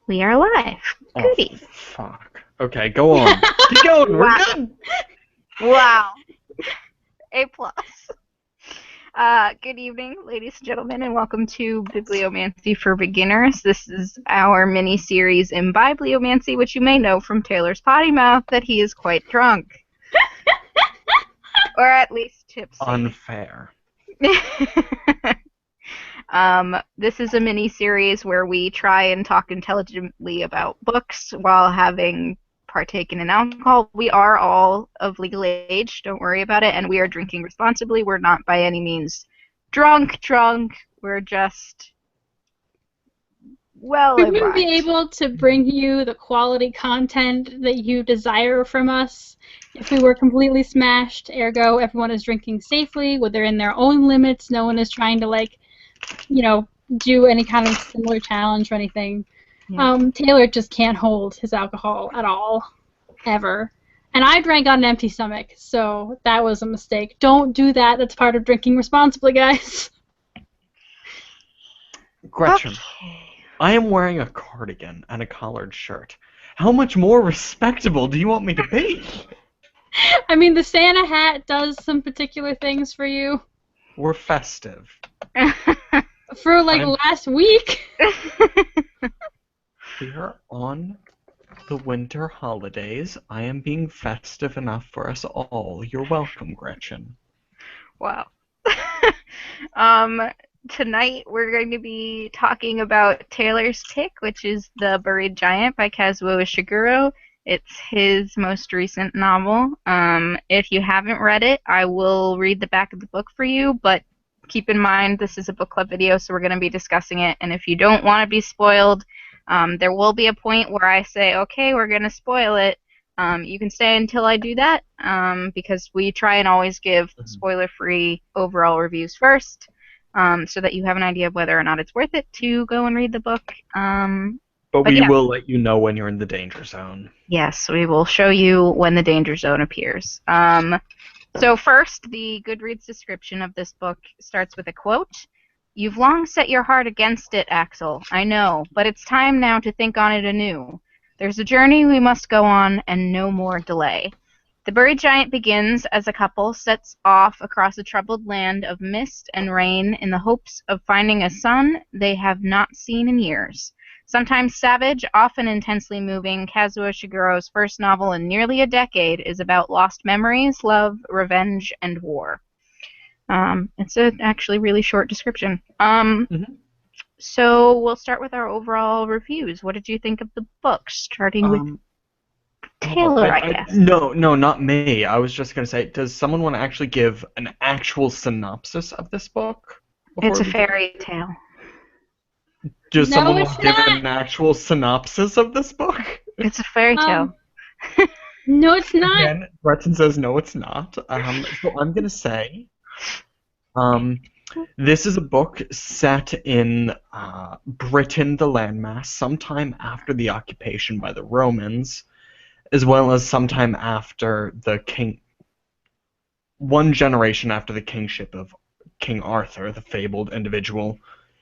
We are live. Oh, Goody. fuck. Okay, go on. Keep going, we're Wow. good! Wow. A plus. Good evening, ladies and gentlemen, and welcome to Bibliomancy for Beginners. This is our mini-series in Bibliomancy, which you may know from Taylor's potty mouth that he is quite drunk. Or at least tipsy. Unfair. This is a mini-series where we try and talk intelligently about books while having partaken in alcohol. We are all of legal age, don't worry about it, and we are drinking responsibly. We're not by any means drunk. We're just well We wouldn't be advised. able to bring you the quality content that you desire from us if we were completely smashed. Ergo, everyone is drinking safely, within their own limits. No one is trying to, do any kind of similar challenge or anything. Yeah. Taylor just can't hold his alcohol at all, ever. And I drank on an empty stomach, so that was a mistake. Don't do that. That's part of drinking responsibly, guys. Gretchen, Okay. I am wearing a cardigan and a collared shirt. How much more respectable do you want me to be? I mean, the Santa hat does some particular things for you. We're festive. For, last week. We're on the winter holidays. I am being festive enough for us all. You're welcome, Gretchen. Wow. Tonight we're going to be talking about Taylor's Pick, which is The Buried Giant by Kazuo Ishiguro. It's his most recent novel. If you haven't read it, I will read the back of the book for you, but keep in mind this is a book club video, so we're going to be discussing it, and if you don't want to be spoiled, there will be a point where I say, okay, we're going to spoil it. You can stay until I do that, because we try and always give spoiler-free overall reviews first, so that you have an idea of whether or not it's worth it to go and read the book. But we yeah. will let you know when you're in the danger zone. Yes, we will show you when the danger zone appears. So first, the Goodreads description of this book starts with a quote. "You've long set your heart against it, Axel, I know, but it's time now to think on it anew. There's a journey we must go on, and no more delay. The Buried Giant begins as a couple sets off across a troubled land of mist and rain in the hopes of finding a son they have not seen in years. Sometimes savage, often intensely moving, Kazuo Ishiguro's first novel in nearly a decade is about lost memories, love, revenge, and war." It's an actually really short description. So we'll start with our overall reviews. What did you think of the book? Starting with Taylor, I guess. No, not me. I was just going to say, does someone want to actually give an actual synopsis of this book? It's a fairy tale. Does No, someone it's want to give not. an actual synopsis of this book? It's a fairy tale. No, it's not. Again, Gretchen says no, it's not. So I'm going to say, this is a book set in Britain, the landmass, sometime after the occupation by the Romans, as well as sometime after the king, one generation after the kingship of King Arthur, the fabled individual.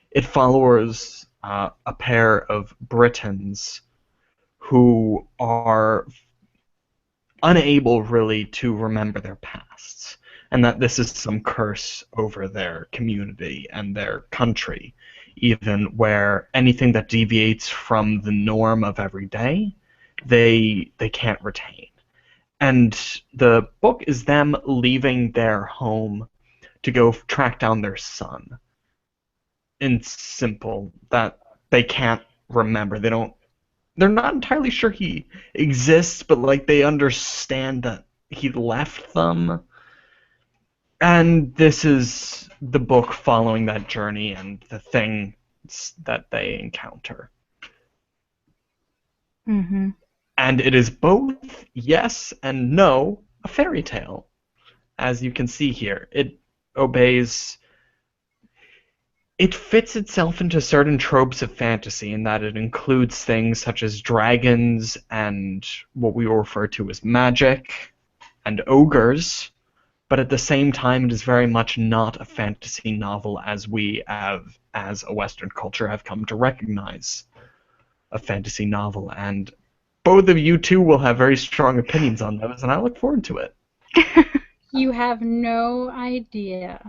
It follows a pair of Britons who are unable really to remember their pasts, and that this is some curse over their community and their country, even where anything that deviates from the norm of every day, they can't retain. And the book is them leaving their home to go track down their son. In simple, that they can't remember. They're not entirely sure he exists, but they understand that he left them. And this is the book following that journey and the things that they encounter. Mm-hmm. And it is both yes and no a fairy tale. As you can see here, it fits itself into certain tropes of fantasy in that it includes things such as dragons and what we refer to as magic and ogres, but at the same time it is very much not a fantasy novel as we have, as a Western culture, have come to recognize. a fantasy novel, and both of you two will have very strong opinions on those, and I look forward to it. You have no idea.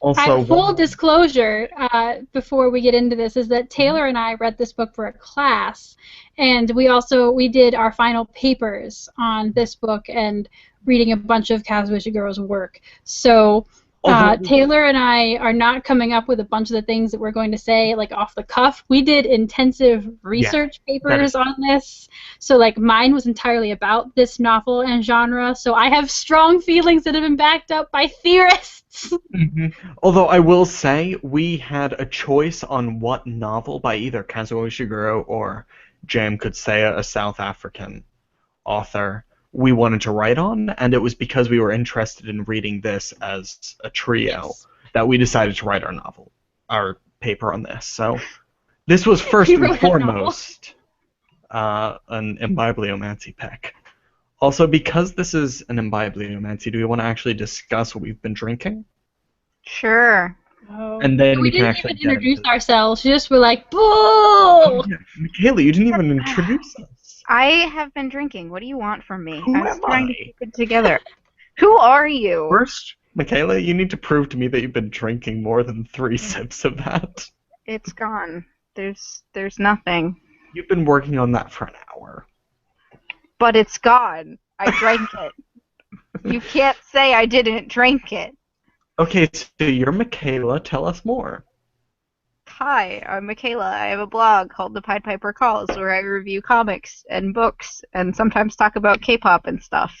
Also, Full disclosure, before we get into this, is that Taylor and I read this book for a class, and we did our final papers on this book and reading a bunch of Kazuo Ishiguro's work. So Taylor and I are not coming up with a bunch of the things that we're going to say like off the cuff. We did intensive research papers on this. So like mine was entirely about this novel and genre. So I have strong feelings that have been backed up by theorists. Although I will say we had a choice on what novel by either Kazuo Ishiguro or Jam could say a South African author we wanted to write on, and it was because we were interested in reading this as a trio that we decided to write our paper on this. So this was first and foremost an imbibliomancy pick. Also, because this is an imbibliomancy, do we want to actually discuss what we've been drinking? Sure. Oh. And then we can didn't actually even introduce ourselves. We just were like, boo! Oh, yeah. Michaela, you didn't even introduce us. I have been drinking. What do you want from me? Who I was am trying I? to keep it together. Who are you? First, Michaela, you need to prove to me that you've been drinking more than 3 sips of that. It's gone. There's nothing. You've been working on that for an hour. But it's gone. I drank it. You can't say I didn't drink it. Okay, so you're Michaela. Tell us more. Hi, I'm Michaela. I have a blog called The Pied Piper Calls where I review comics and books and sometimes talk about K-pop and stuff.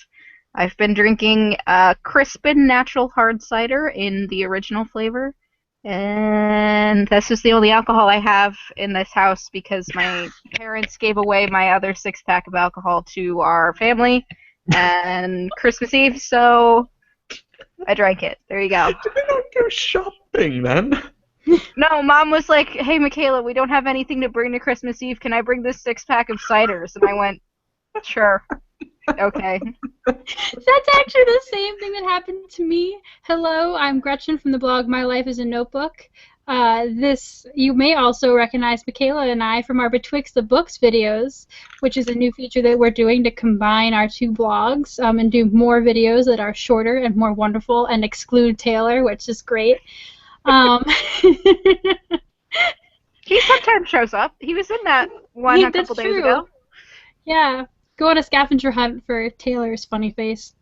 I've been drinking Crispin Natural Hard Cider in the original flavor, and this is the only alcohol I have in this house because my parents gave away my other 6-pack of alcohol to our family and Christmas Eve, so I drank it. There you go. Did they not go shopping then? No, Mom was like, hey, Michaela, we don't have anything to bring to Christmas Eve. Can I bring this 6-pack of ciders? And I went, sure. Okay. That's actually the same thing that happened to me. Hello, I'm Gretchen from the blog My Life is a Notebook. You may also recognize Michaela and I from our Betwixt the Books videos, which is a new feature that we're doing to combine our two blogs and do more videos that are shorter and more wonderful and exclude Taylor, which is great. He sometimes shows up. He was in that one a couple days ago. Yeah, go on a scavenger hunt for Taylor's funny face.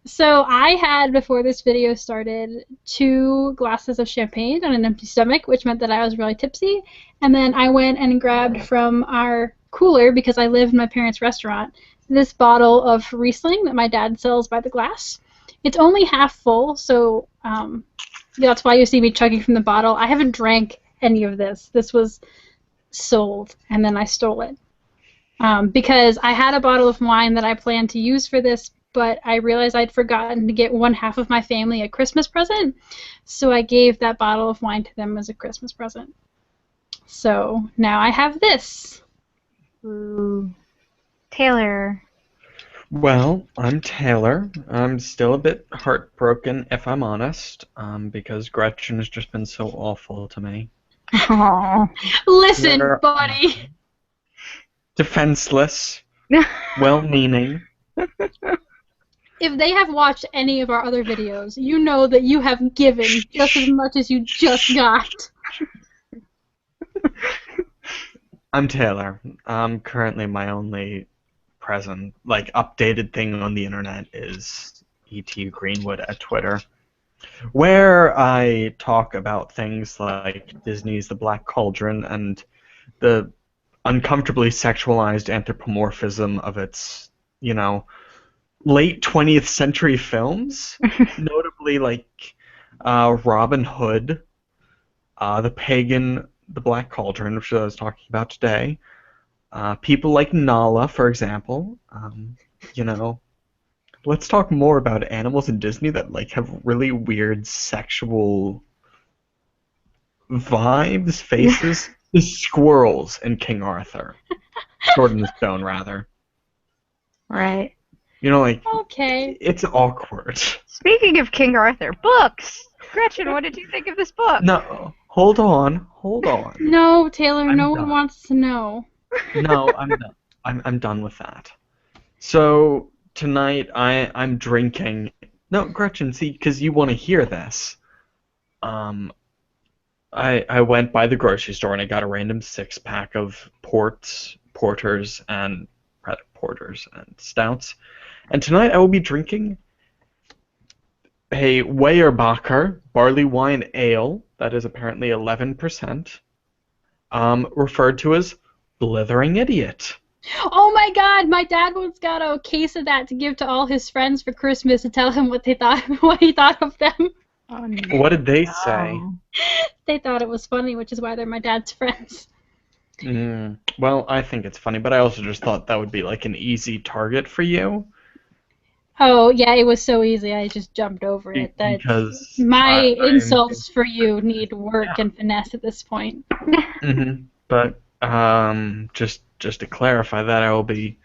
So I had, before this video started, 2 glasses of champagne on an empty stomach, which meant that I was really tipsy. And then I went and grabbed from our cooler, because I live in my parents' restaurant, this bottle of Riesling that my dad sells by the glass. It's only half full, so that's why you see me chugging from the bottle. I haven't drank any of this. This was sold, and then I stole it. Because I had a bottle of wine that I planned to use for this, but I realized I'd forgotten to get one half of my family a Christmas present, so I gave that bottle of wine to them as a Christmas present. So now I have this. Ooh. Taylor. Well, I'm Taylor. I'm still a bit heartbroken, if I'm honest, because Gretchen has just been so awful to me. Aww. Listen, buddy. Defenseless, well-meaning. If they have watched any of our other videos, you know that you have given just as much as you just got. I'm Taylor. Currently my only present, updated thing on the internet is E.T. Greenwood at Twitter, where I talk about things like Disney's The Black Cauldron and the uncomfortably sexualized anthropomorphism of its, late 20th century films, notably Robin Hood, The Pagan, The Black Cauldron, which I was talking about today, people like Nala, for example. Let's talk more about animals in Disney that have really weird sexual vibes, faces. The squirrels in King Arthur. Sword in the Stone, rather. Right. Okay. It's awkward. Speaking of King Arthur, books! Gretchen, what did you think of this book? No, hold on. No, Taylor, I'm no done. one wants to know. No, I'm done. I'm done with that. So tonight I'm drinking. No, Gretchen, see, because you want to hear this. I went by the grocery store and I got a random 6-pack of porters and stouts. And tonight I will be drinking a Weyerbacher barley wine ale that is apparently 11%, referred to as Blithering Idiot. Oh my God! My dad once got a case of that to give to all his friends for Christmas to tell him what he thought of them. Oh, no. What did they say? They thought it was funny, which is why they're my dad's friends. Well, I think it's funny, but I also just thought that would be like an easy target for you. Oh yeah, it was so easy. I just jumped over it. Because my insults for you need work and finesse at this point. But just to clarify that, I will be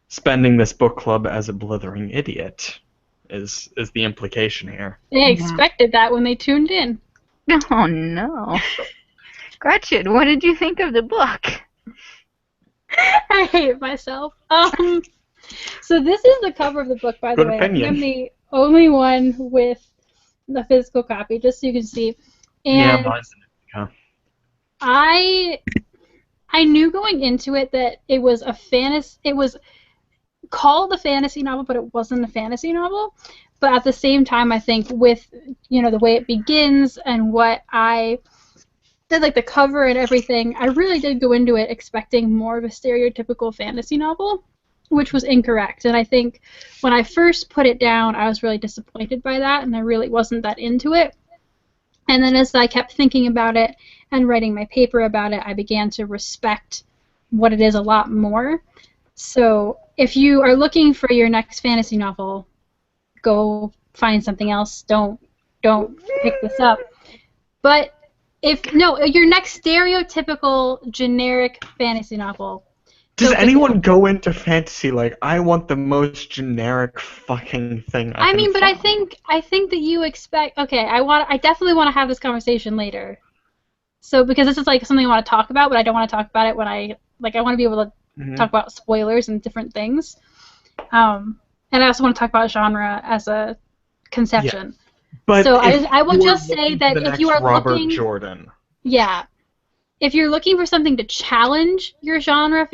spending this book club as a blithering idiot. Is the implication here? They expected that when they tuned in. Oh no. Gretchen, what did you think of the book? I hate myself. So this is the cover of the book, by the way. Opinion. I'm the only one with the physical copy, just so you can see. And mine's in it. I knew going into it that it was a fantasy. It was called a fantasy novel, but it wasn't a fantasy novel. But at the same time, I think with the way it begins and what I did, like the cover and everything, I really did go into it expecting more of a stereotypical fantasy novel, which was incorrect. And I think when I first put it down, I was really disappointed by that, and I really wasn't that into it. And then as I kept thinking about it and writing my paper about it, I began to respect what it is a lot more. So if you are looking for your next fantasy novel, go find something else. Don't pick this up. But your next stereotypical generic fantasy novel. Does anyone go into fantasy like, I want the most generic fucking thing I can but find? I think that you expect. Okay, I definitely want to have this conversation later. So because this is like something I want to talk about, but I don't want to talk about it when I want to be able to talk about spoilers and different things. And I also want to talk about genre as a conception. Yeah. But so I will just say that if you are Robert Jordan. Yeah. If you're looking for something to challenge your genre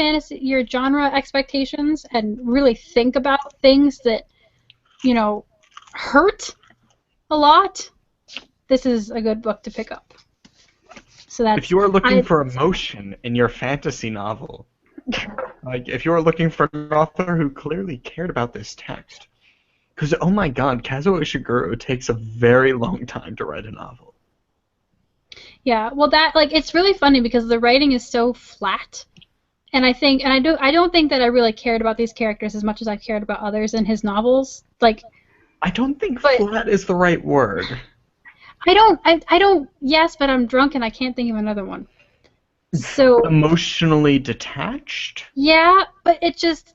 expectations and really think about things that, hurt a lot, this is a good book to pick up. So that's, if you are looking for emotion in your fantasy novel, like if you are looking for an author who clearly cared about this text, because oh my God, Kazuo Ishiguro takes a very long time to write a novel. Yeah, well, it's really funny because the writing is so flat, and I don't think that I really cared about these characters as much as I cared about others in his novels. I don't think flat is the right word. I don't. Yes, but I'm drunk and I can't think of another one. So emotionally detached? Yeah, but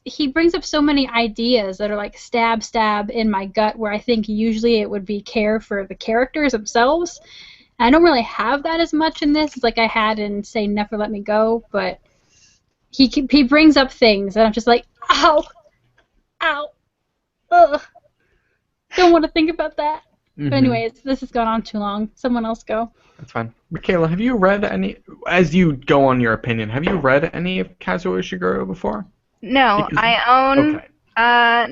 he brings up so many ideas that are like stab in my gut, where I think usually it would be care for the characters themselves. I don't really have that as much in this as like I had in, say, Never Let Me Go, but he brings up things, and I'm just like, ow, ugh, don't want to think about that. But anyways, this has gone on too long. Someone else go. That's fine. Michaela, have you read any, as you go on your opinion, have you read any of Kazuo Ishiguro before? No, I own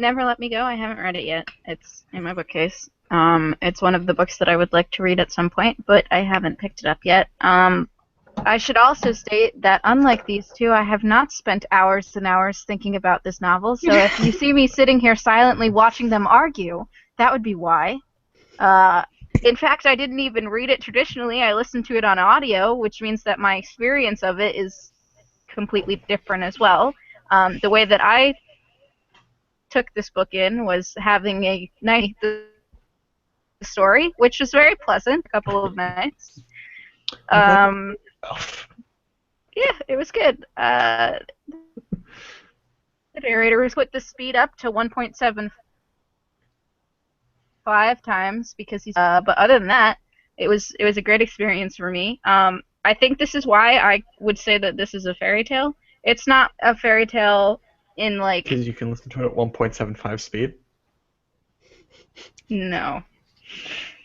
Never Let Me Go. I haven't read it yet. It's in my bookcase. It's one of the books that I would like to read at some point, but I haven't picked it up yet. I should also state that unlike these two, I have not spent hours and hours thinking about this novel, so if you see me sitting here silently watching them argue, that would be why. In fact, I didn't even read it traditionally. I listened to it on audio, which means that my experience of it is completely different as well. The way that I took this book in was having a night story, which was very pleasant, a couple of nights. Yeah, it was good. The narrator put the speed up to 1.75 times because he's. But other than that, it was a great experience for me. I think this is why I would say that this is a fairy tale. It's not a fairy tale in like Because you can listen to it at 1.75 speed. no,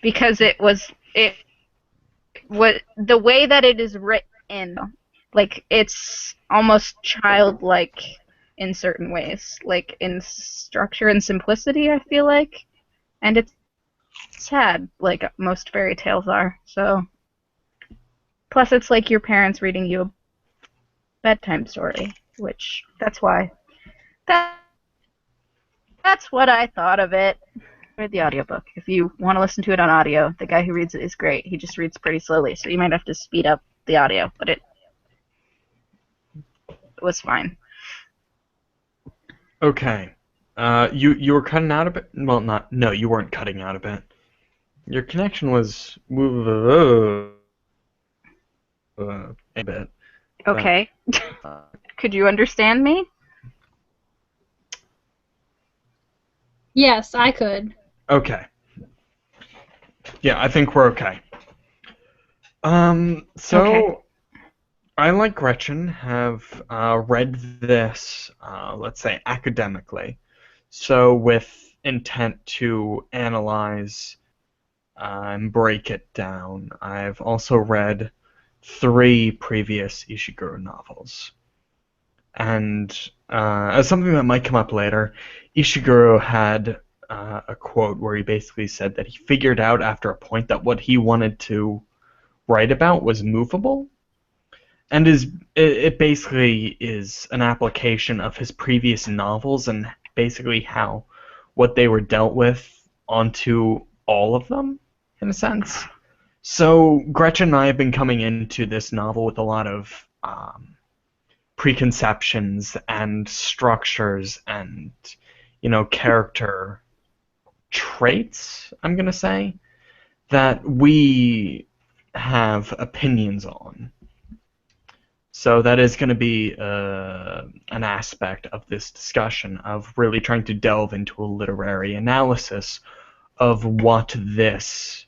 because it was the way that it is written, like it's almost childlike in certain ways, like in structure and simplicity. I feel like, and it's sad, like most fairy tales are. So, plus it's like your parents reading you a bedtime story, which that's why. That that's what I thought of it. Read the audiobook. If you want to listen to it on audio, the guy who reads it is great. He just reads pretty slowly, so you might have to speed up the audio, but it was fine. Okay. You were cutting out a bit. Well, not. No, you weren't cutting out a bit. Your connection was a bit. Okay. Could you understand me? Yes, I could. Okay. Yeah, I think we're okay. So Okay. I, like Gretchen, have read this, let's say, academically. So with intent to analyze and break it down. I've also read 3 previous Ishiguro novels. And as something that might come up later, Ishiguro had a quote where he basically said that he figured out after a point that what he wanted to write about was movable, and it basically is an application of his previous novels and basically how what they were dealt with onto all of them, in a sense. So Gretchen and I have been coming into this novel with a lot of preconceptions and structures and, character traits, I'm going to say, that we have opinions on. So that is going to be an aspect of this discussion of really trying to delve into a literary analysis of what this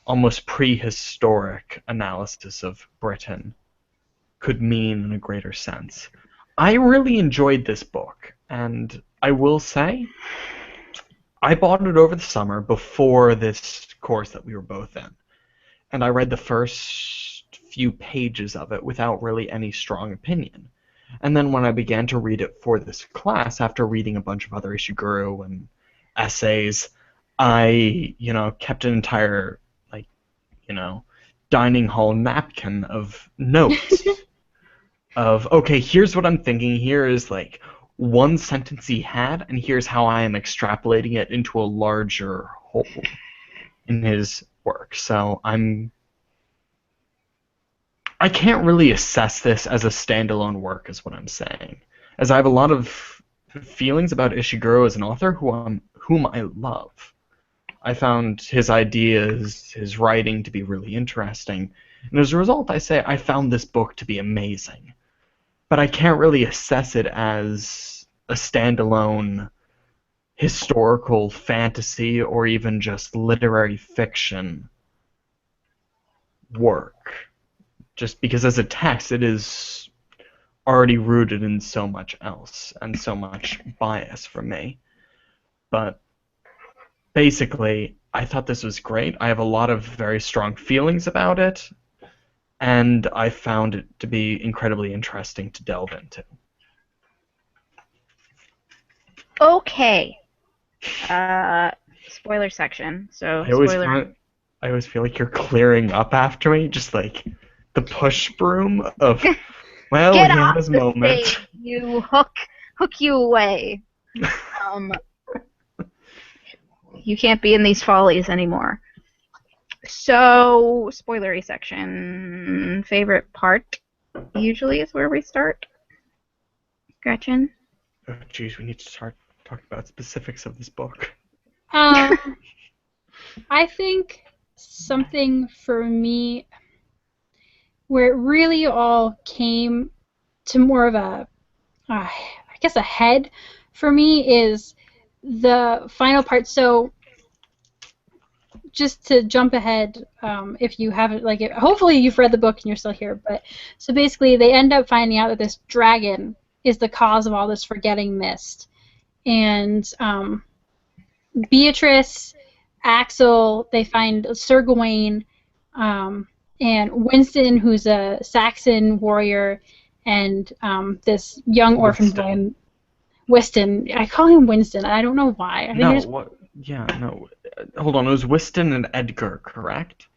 almost prehistoric analysis of Britain could mean in a greater sense. I really enjoyed this book, and I will say, I bought it over the summer before this course that we were both in, and I read the first few pages of it without really any strong opinion. And then when I began to read it for this class, after reading a bunch of other Ishiguro and essays, I, kept an entire, dining hall napkin of notes of, okay, here's what I'm thinking, here is, one sentence he had, and here's how I am extrapolating it into a larger whole in his work. So I can't really assess this as a standalone work, is what I'm saying, as I have a lot of feelings about Ishiguro as an author whom I love. I found his ideas, his writing to be really interesting, and as a result, I say I found this book to be amazing. But I can't really assess it as a standalone historical fantasy or even just literary fiction work. Just because as a text, it is already rooted in so much else and so much bias for me. But basically, I thought this was great. I have a lot of very strong feelings about it, and I found it to be incredibly interesting to delve into. Okay. Spoiler section. So spoiler. I always feel like you're clearing up after me, just like the push broom of, well, Get he off had his the moment. stage, you hook you away. You can't be in these follies anymore. So, spoilery section. Favorite part usually is where we start. Gretchen? Oh, jeez, we need to start talking about specifics of this book. I think something for me where it really all came to more of I guess a head for me is the final part. So just to jump ahead, if you haven't, like, hopefully you've read the book and you're still here, but so basically they end up finding out that this dragon is the cause of all this forgetting mist. And Beatrice, Axel, they find Sir Gawain, and Winston, who's a Saxon warrior, and this young orphan boy, Wystan. I call him Winston. I don't know why. I think what? Yeah, no. Hold on, it was Wystan and Edgar, correct?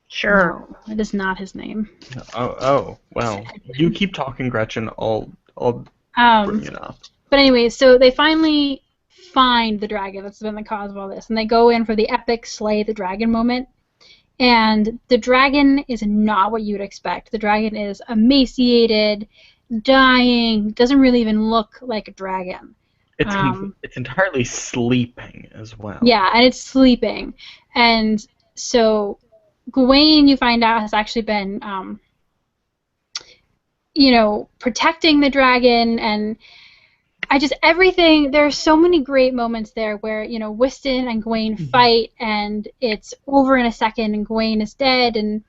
Sure. No, that is not his name. Oh, well. You keep talking, Gretchen. I'll bring it up. But anyway, so they finally find the dragon that's been the cause of all this, and they go in for the epic slay the dragon moment. And the dragon is not what you'd expect. The dragon is emaciated, dying, doesn't really even look like a dragon. It's entirely sleeping as well. Yeah, and it's sleeping. And so Gawain, you find out, has actually been, protecting the dragon, and everything, there are so many great moments there where, Wystan and Gawain fight, and it's over in a second, and Gawain is dead, and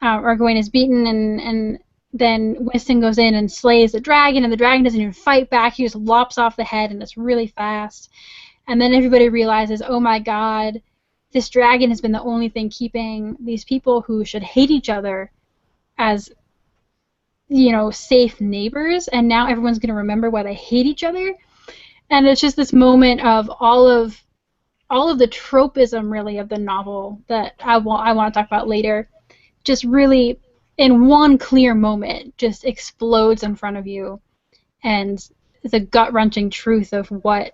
or Gawain is beaten, and then Wystan goes in and slays the dragon, and the dragon doesn't even fight back. He just lops off the head, and it's really fast. And then everybody realizes, oh my god, this dragon has been the only thing keeping these people who should hate each other as, safe neighbors, and now everyone's going to remember why they hate each other. And it's just this moment of all of the tropism, really, of the novel that I want to talk about later, just really, in one clear moment, just explodes in front of you, and the gut-wrenching truth of what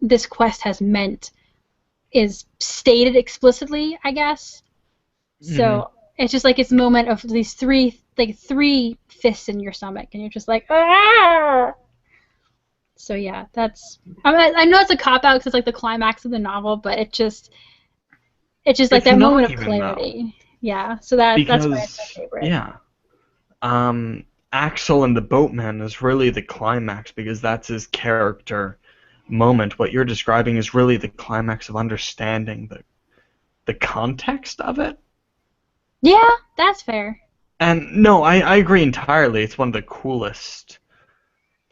this quest has meant is stated explicitly, I guess. So it's just like it's a moment of these three fists in your stomach, and you're just like, ah! So yeah, I know it's a cop-out because it's like the climax of the novel, but it's just like that moment of clarity. Yeah, so that's why it's my favorite. Yeah. Axel and the boatman is really the climax because that's his character moment. What you're describing is really the climax of understanding the context of it. Yeah, that's fair. And no, I agree entirely. It's one of the coolest.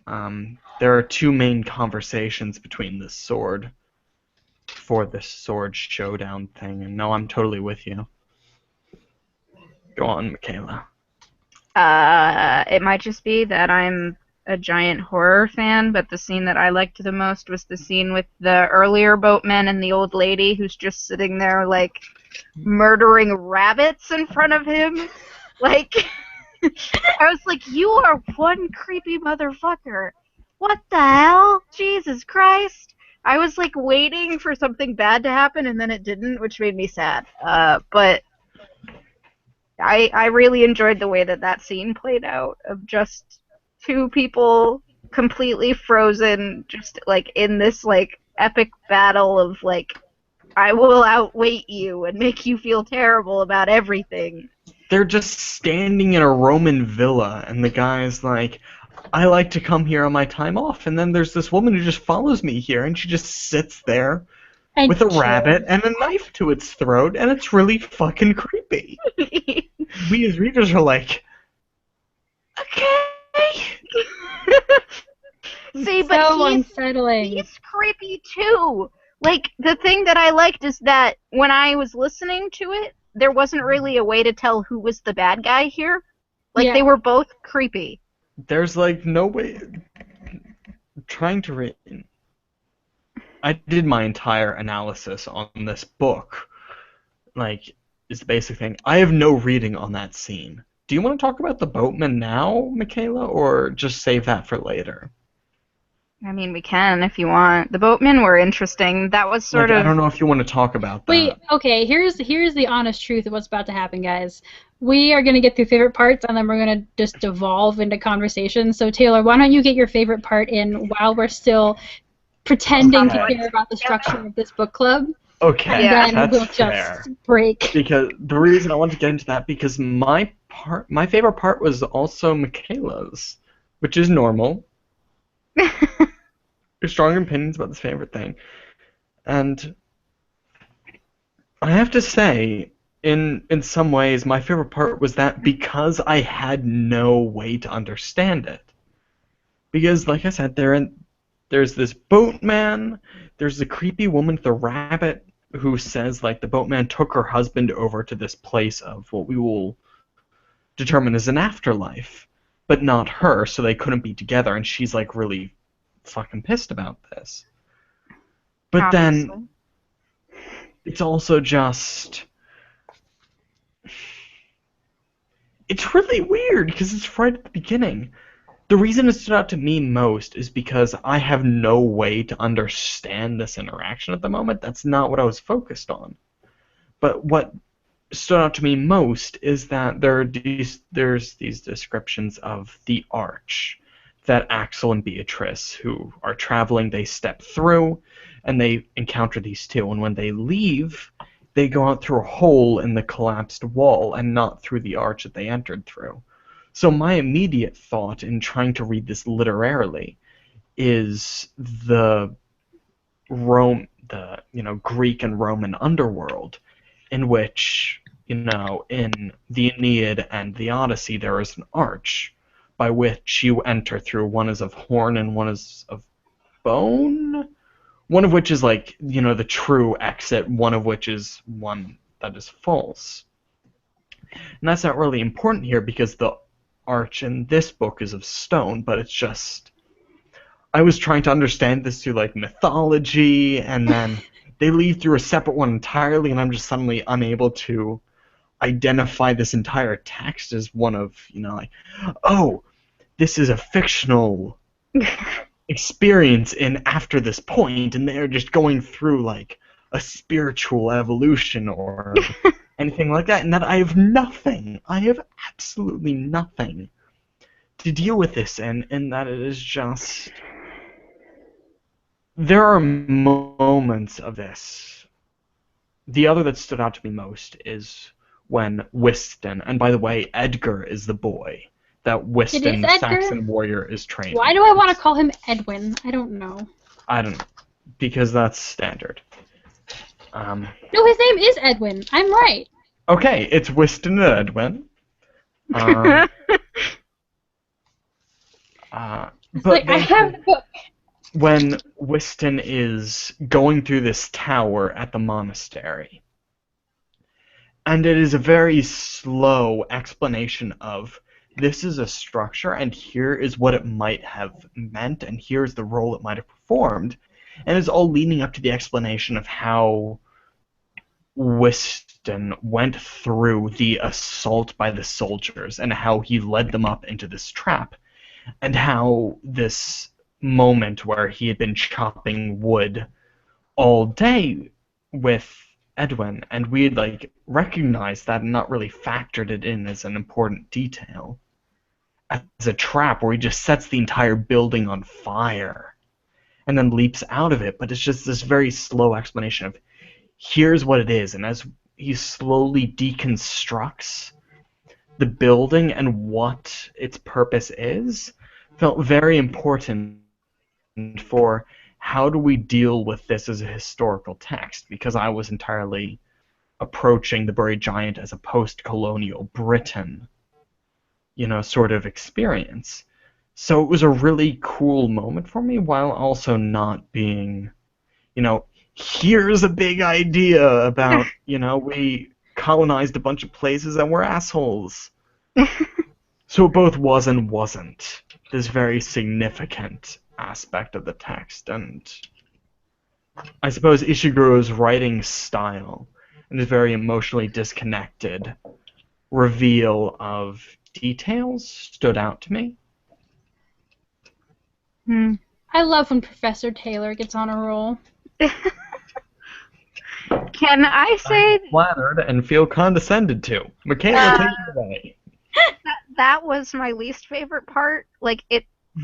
There are two main conversations between this sword for this sword showdown thing, and no, I'm totally with you. Go on, Michaela. It might just be that I'm a giant horror fan, but the scene that I liked the most was the scene with the earlier boatman and the old lady who's just sitting there, like, murdering rabbits in front of him. Like, I was like, you are one creepy motherfucker. What the hell? Jesus Christ. I was, like, waiting for something bad to happen, and then it didn't, which made me sad. But I really enjoyed the way that scene played out, of just two people completely frozen, just, like, in this, like, epic battle of, like, I will outweight you and make you feel terrible about everything. They're just standing in a Roman villa, and the guy's like, I like to come here on my time off, and then there's this woman who just follows me here, and she just sits there with a rabbit and a knife to its throat, and it's really fucking creepy. We as readers are like, okay. See, but so unsettling. He's creepy too. Like, the thing that I liked is that when I was listening to it, there wasn't really a way to tell who was the bad guy here. Like, they were both creepy. There's, like, no way. Trying to read. I did my entire analysis on this book. Like, is the basic thing. I have no reading on that scene. Do you want to talk about the boatman now, Michaela, or just save that for later? I mean, we can if you want. The boatmen were interesting. That was sort of... I don't know if you want to talk about that. Wait, okay, here's the honest truth of what's about to happen, guys. We are going to get through favorite parts, and then we're going to just devolve into conversation. So, Taylor, why don't you get your favorite part in while we're still pretending to care about the structure of this book club? Okay, and then we'll fair. Just break. Because the reason I wanted to get into that, because my favorite part was also Michaela's, which is normal. Your strong opinions about this favorite thing. And I have to say, in some ways, my favorite part was that because I had no way to understand it. Because, like I said, there's this boatman, there's the creepy woman with the rabbit who says, like, the boatman took her husband over to this place of what we will determine as an afterlife, but not her, so they couldn't be together, and she's, like, really fucking pissed about this. But Obviously. then, it's also just... It's really weird, because it's right at the beginning. The reason it stood out to me most is because I have no way to understand this interaction at the moment. That's not what I was focused on. But what stood out to me most is that there's these descriptions of the arch that Axel and Beatrice, who are traveling, they step through, and they encounter these two. And when they leave, they go out through a hole in the collapsed wall and not through the arch that they entered through. So my immediate thought in trying to read this literarily is the Greek and Roman underworld, in which, in the Aeneid and the Odyssey, there is an arch by which you enter through. One is of horn and one is of bone. One of which is like, the true exit, one of which is one that is false. And that's not really important here because the arch in this book is of stone, but it's just... I was trying to understand this through, like, mythology, and then they lead through a separate one entirely, and I'm just suddenly unable to identify this entire text as one of, like, oh, this is a fictional experience in after this point, and they're just going through, like, a spiritual evolution or anything like that, and that I have nothing. I have absolutely nothing to deal with this in, and that it is just... There are moments of this. The other that stood out to me most is when Wystan, and by the way, Edgar is the boy that Wystan, the Saxon warrior, is trained. Why do I want to call him Edwin? I don't know. I don't know. Because that's standard. No, his name is Edwin. I'm right. Okay, it's Wystan and Edwin. But I have the book. When Wystan is going through this tower at the monastery, and it is a very slow explanation of this is a structure, and here is what it might have meant, and here's the role it might have performed, and it's all leading up to the explanation of how Wystan went through the assault by the soldiers, and how he led them up into this trap, and how this moment where he had been chopping wood all day with Edwin, and we had, like, recognized that and not really factored it in as an important detail. As a trap where he just sets the entire building on fire and then leaps out of it, but it's just this very slow explanation of here's what it is, and as he slowly deconstructs the building and what its purpose is, felt very important for how do we deal with this as a historical text, because I was entirely approaching The Buried Giant as a post-colonial Britain, sort of experience. So it was a really cool moment for me, while also not being, here's a big idea about, we colonized a bunch of places and we're assholes. So it both was and wasn't this very significant aspect of the text, and I suppose Ishiguro's writing style and his very emotionally disconnected reveal of details stood out to me. I love when Professor Taylor gets on a roll. Can I say... I'm flattered and feel condescended to. Michaela, take it away. That was my least favorite part. Like,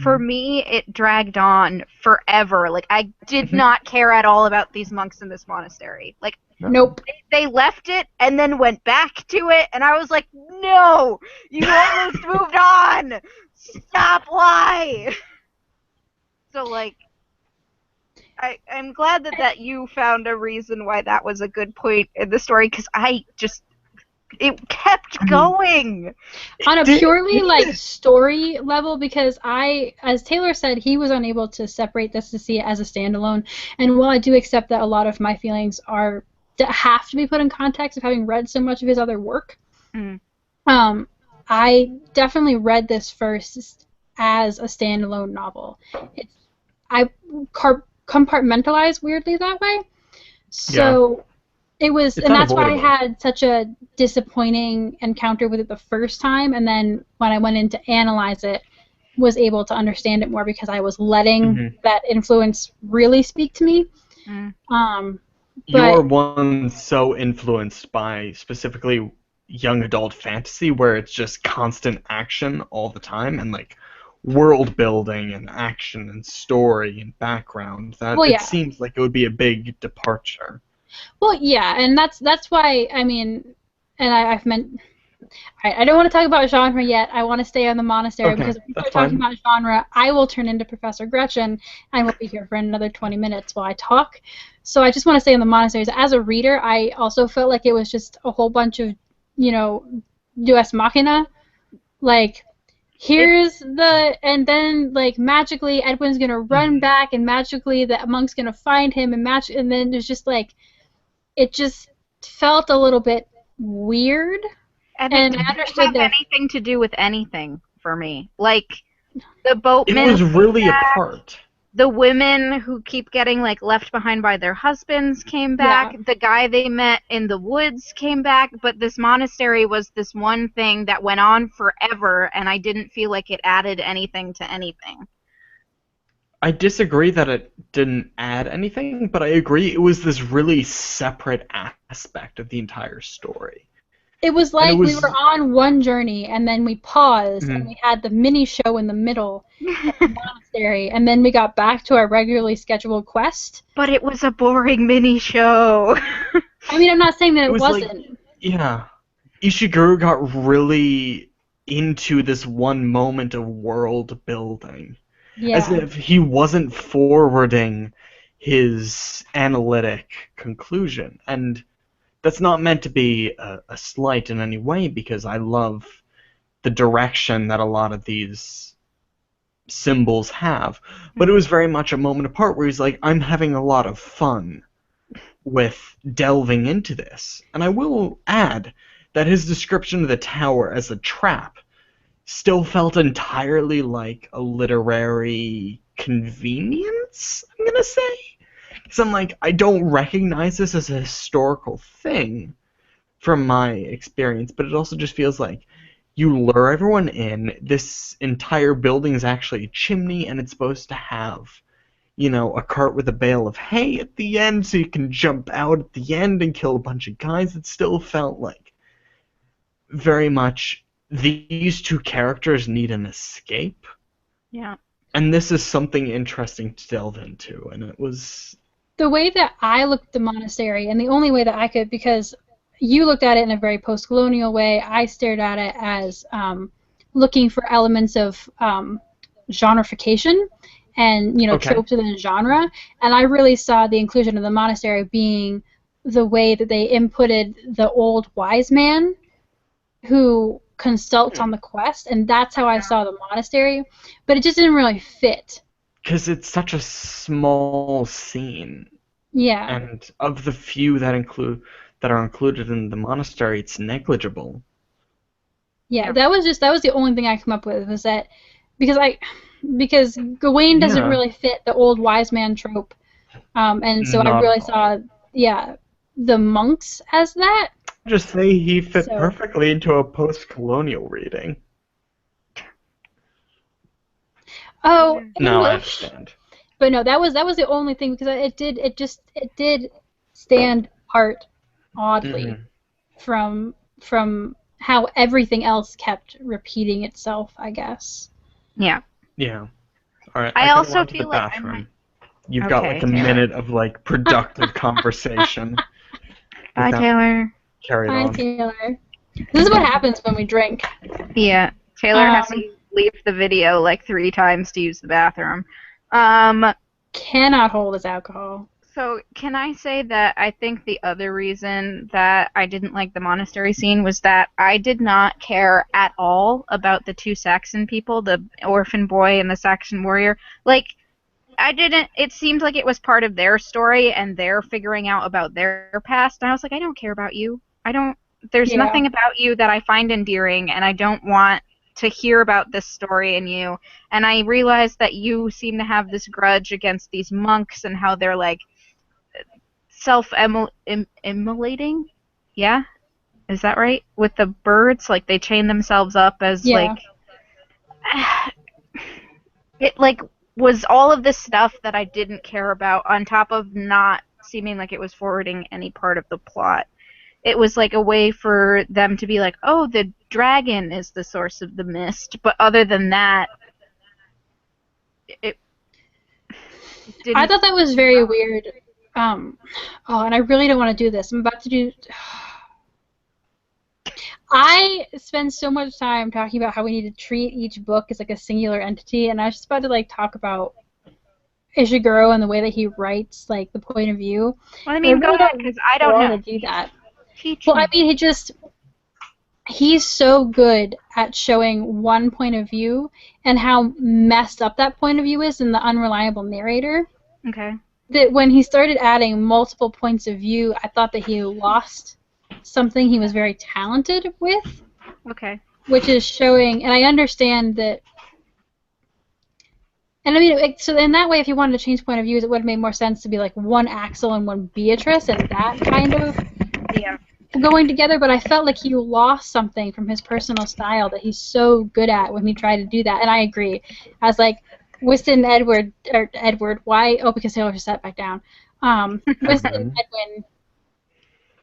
for me, it dragged on forever. Like, I did not care at all about these monks in this monastery. Like, nope. They left it and then went back to it, and I was like, no! You almost moved on! Stop, why? So, like... I'm glad that you found a reason why that was a good point in the story, because it kept going. On a purely like story level, because as Taylor said, he was unable to separate this to see it as a standalone. And while I do accept that a lot of my feelings have to be put in context of having read so much of his other work, I definitely read this first as a standalone novel. I compartmentalize weirdly that way. So it was, and that's why I had such a disappointing encounter with it the first time, and then when I went in to analyze it, was able to understand it more because I was letting that influence really speak to me. You're one so influenced by specifically young adult fantasy where it's just constant action all the time and like world building and action and story and background that it seems like it would be a big departure. Well, yeah, and that's why, I mean, and I've meant, I don't want to talk about genre yet. I want to stay on the monastery because if we start talking about genre, I will turn into Professor Gretchen and we'll be here for another 20 minutes while I talk. So I just want to stay on the monasteries. As a reader, I also felt like it was just a whole bunch of, Deus Machina. Like, and then, like, magically Edwin's going to run back and magically the monk's going to find him and then there's just, like, it just felt a little bit weird. And it didn't have anything to do with anything for me. Like, the boatmen... It was really apart. The women who keep getting, like, left behind by their husbands came back. Yeah. The guy they met in the woods came back. But this monastery was this one thing that went on forever, and I didn't feel like it added anything to anything. I disagree that it didn't add anything, but I agree it was this really separate aspect of the entire story. It was like we were on one journey, and then we paused, and we had the mini show in the middle of the monastery, and then we got back to our regularly scheduled quest. But it was a boring mini show. I mean, I'm not saying that it wasn't. Like, yeah. Ishiguro got really into this one moment of world building. Yeah. As if he wasn't forwarding his analytic conclusion. And that's not meant to be a slight in any way, because I love the direction that a lot of these symbols have. But it was very much a moment apart where he's like, I'm having a lot of fun with delving into this. And I will add that his description of the tower as a trap still felt entirely like a literary convenience, I'm going to say. Because I'm like, I don't recognize this as a historical thing from my experience, but it also just feels like you lure everyone in. This entire building is actually a chimney, and it's supposed to have, a cart with a bale of hay at the end so you can jump out at the end and kill a bunch of guys. It still felt like very much these two characters need an escape. Yeah. And this is something interesting to delve into, and it was... The way that I looked at the monastery, and the only way that I could, because you looked at it in a very post-colonial way, I stared at it as looking for elements of genreification and, tropes within genre, and I really saw the inclusion of the monastery being the way that they inputted the old wise man who consults on the quest, and that's how I saw the monastery, but it just didn't really fit. Because it's such a small scene. Yeah. And of the few that are included in the monastery, it's negligible. Yeah, that was the only thing I come up with, was that because Gawain doesn't really fit the old wise man trope. And so I really saw the monks as that. Just say he fit perfectly into a post-colonial reading. Oh, no, I understand. But no, that was the only thing, because it did stand apart oddly from how everything else kept repeating itself, I guess. Yeah. Yeah. All right. I also feel like you've got like a minute of like productive conversation. Bye, Taylor. Carry it on. Bye, Taylor. This is what happens when we drink. Yeah. Taylor has to leave the video like 3 times to use the bathroom. cannot hold is alcohol. So, can I say that I think the other reason that I didn't like the monastery scene was that I did not care at all about the two Saxon people, the orphan boy and the Saxon warrior. Like, I didn't. It seemed like it was part of their story and they're figuring out about their past. And I was like, I don't care about you. I don't. There's Yeah. nothing about you that I find endearing, and I don't want to hear about this story in you. And I realized that you seem to have this grudge against these monks and how they're like self-immolating. Yeah, is that right? With the birds, like they chain themselves up as Yeah. like it like was all of this stuff that I didn't care about on top of not seeming like it was forwarding any part of the plot. It was like a way for them to be like, oh, the dragon is the source of the mist, but other than that, it didn't. I thought that was very weird. And I really don't want to do this. I'm about to do. I spend so much time talking about how we need to treat each book as like a singular entity, and I was just about to like talk about Ishiguro and the way that he writes, like the point of view. Well, I mean, go ahead, because I don't know. To do that. Teach Well, me. I mean, he's so good at showing one point of view and how messed up that point of view is in the unreliable narrator. Okay. That when he started adding multiple points of view, I thought that he lost something he was very talented with, Okay. which is showing, and I understand that. And I mean, so in that way, if you wanted to change point of views, it would have made more sense to be like one Axel and one Beatrice, and that kind of Yeah. going together. But I felt like he lost something from his personal style that he's so good at when he tried to do that. And I agree. I was like, Winston Edward, why? Oh, because Taylor just sat back down. Winston Edwin.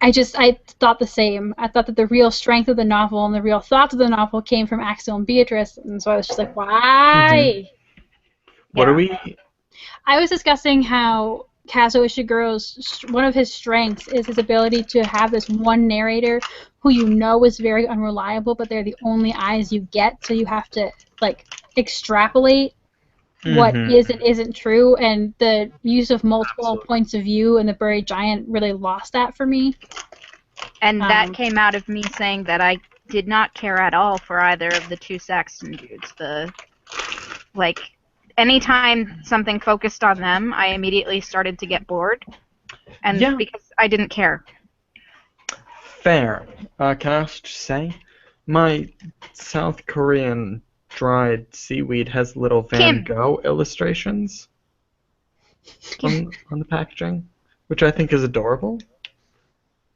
I thought the same. I thought that the real strength of the novel and the real thoughts of the novel came from Axel and Beatrice, and so I was just like, why? What are we? I was discussing how Kazuo Ishiguro's one of his strengths is his ability to have this one narrator who you know is very unreliable, but they're the only eyes you get, so you have to like extrapolate what is and isn't true, and the use of multiple points of view in the Buried Giant really lost that for me. And that came out of me saying that I did not care at all for either of the two Saxon dudes. Anytime something focused on them, I immediately started to get bored, and because I didn't care. Fair. Can I also say, my South Korean dried seaweed has little Van Gogh illustrations on the packaging, which I think is adorable.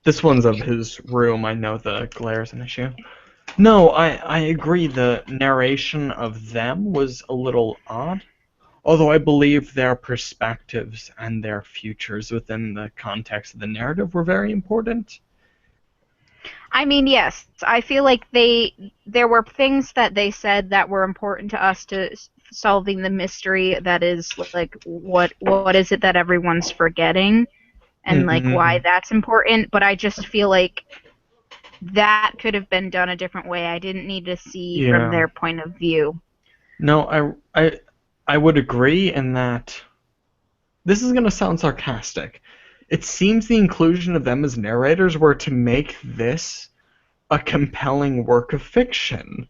This one's of his room. I know the glare is an issue. No, I agree. The narration of them was a little odd, although I believe their perspectives and their futures within the context of the narrative were very important. I mean, yes. I feel like there were things that they said that were important to us to solving the mystery that is like what is it that everyone's forgetting, and like why that's important. But I just feel like that could have been done a different way. I didn't need to see from their point of view. No, I would agree in that. This is going to sound sarcastic. It seems the inclusion of them as narrators were to make this a compelling work of fiction.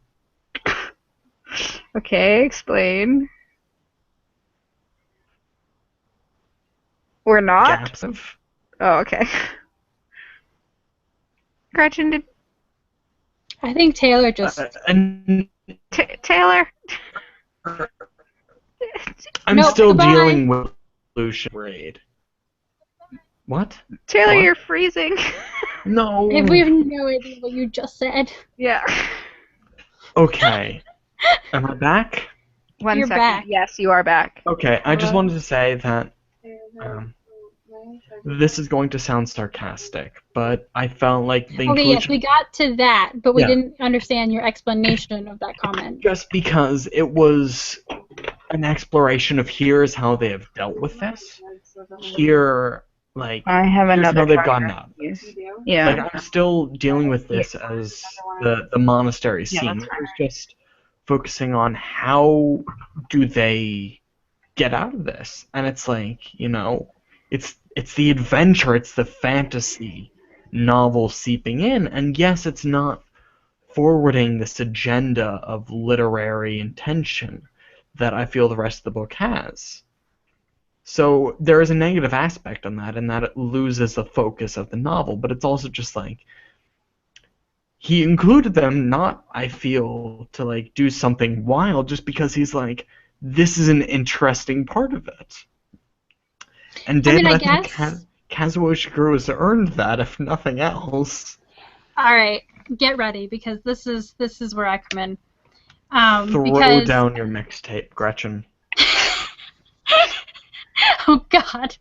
Okay, explain. We're not? Oh, okay. Gretchen, did... I think Taylor just... Taylor? I'm still dealing with Lucian Raid. What? Taylor, you're freezing. No. If we have no idea what you just said. Yeah. Okay. Am I back? You're back. Yes, you are back. Okay, I just wanted to say that this is going to sound sarcastic, but I felt like the inclusion... yes, we got to that, but we didn't understand your explanation of that comment. Just because it was an exploration of here's how they have dealt with this. Here, like, I have here's another how they've gotten out of this. Yeah. Like, I'm still dealing with this as the monastery scene. I was just focusing on how do they get out of this? And it's like, it's the adventure, it's the fantasy novel seeping in, and yes, it's not forwarding this agenda of literary intention that I feel the rest of the book has. So there is a negative aspect on that, in that it loses the focus of the novel, but it's also just like, he included them not, I feel, to like do something wild, just because he's like, this is an interesting part of it. And David, I think Kazuo Ishiguro has earned that, if nothing else. All right, get ready, because this is where I come in. Throw down your mixtape, Gretchen. Oh God.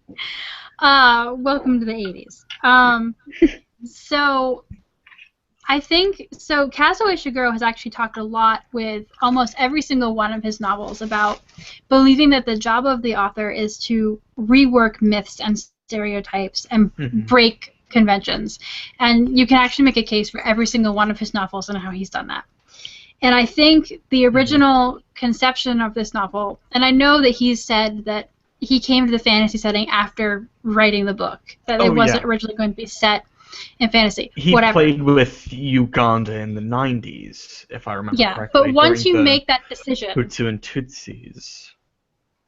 Welcome to the 80s. So I think Kazuo Ishiguro has actually talked a lot with almost every single one of his novels about believing that the job of the author is to rework myths and stereotypes and break conventions. And you can actually make a case for every single one of his novels and how he's done that. And I think the original conception of this novel, and I know that he's said that he came to the fantasy setting after writing the book, that it wasn't originally going to be set in fantasy. He played with Uganda in the 90s, if I remember correctly. Yeah, but once you make that decision... Hutu and Tutsis.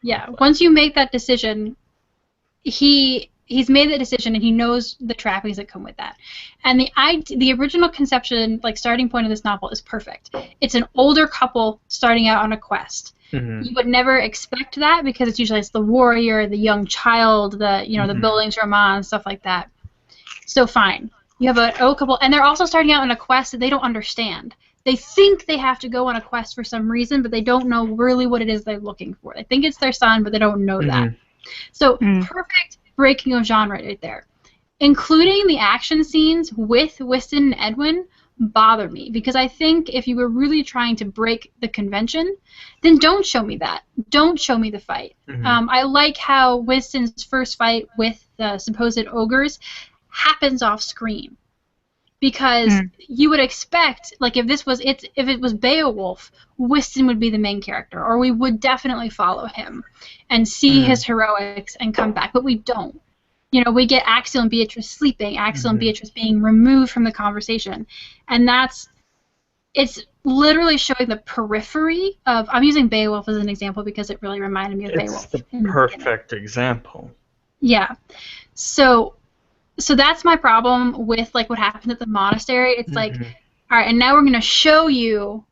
Yeah, once you make that decision, he's made that decision, and he knows the trappings that come with that. And the original conception, like starting point of this novel, is perfect. It's an older couple starting out on a quest. You would never expect that, because it's usually the warrior, the young child, the Bildungsroman, stuff like that. So fine, you have an old couple, and they're also starting out on a quest that they don't understand. They think they have to go on a quest for some reason, but they don't know really what it is they're looking for. They think it's their son, but they don't know that. So perfect breaking of genre right there. Including the action scenes with Wystan and Edwin bother me, because I think if you were really trying to break the convention, then don't show me that. Don't show me the fight. I like how Wistan's first fight with the supposed ogres happens off screen, because you would expect, like, if it was Beowulf, Wystan would be the main character, or we would definitely follow him and see his heroics and come back, but we don't. We get Axel and Beatrice sleeping, Axel and Beatrice being removed from the conversation, and it's literally showing the periphery of, I'm using Beowulf as an example because it really reminded me of Beowulf. It's the perfect example. Yeah. So that's my problem with, like, what happened at the monastery. It's like, all right, and now we're going to show you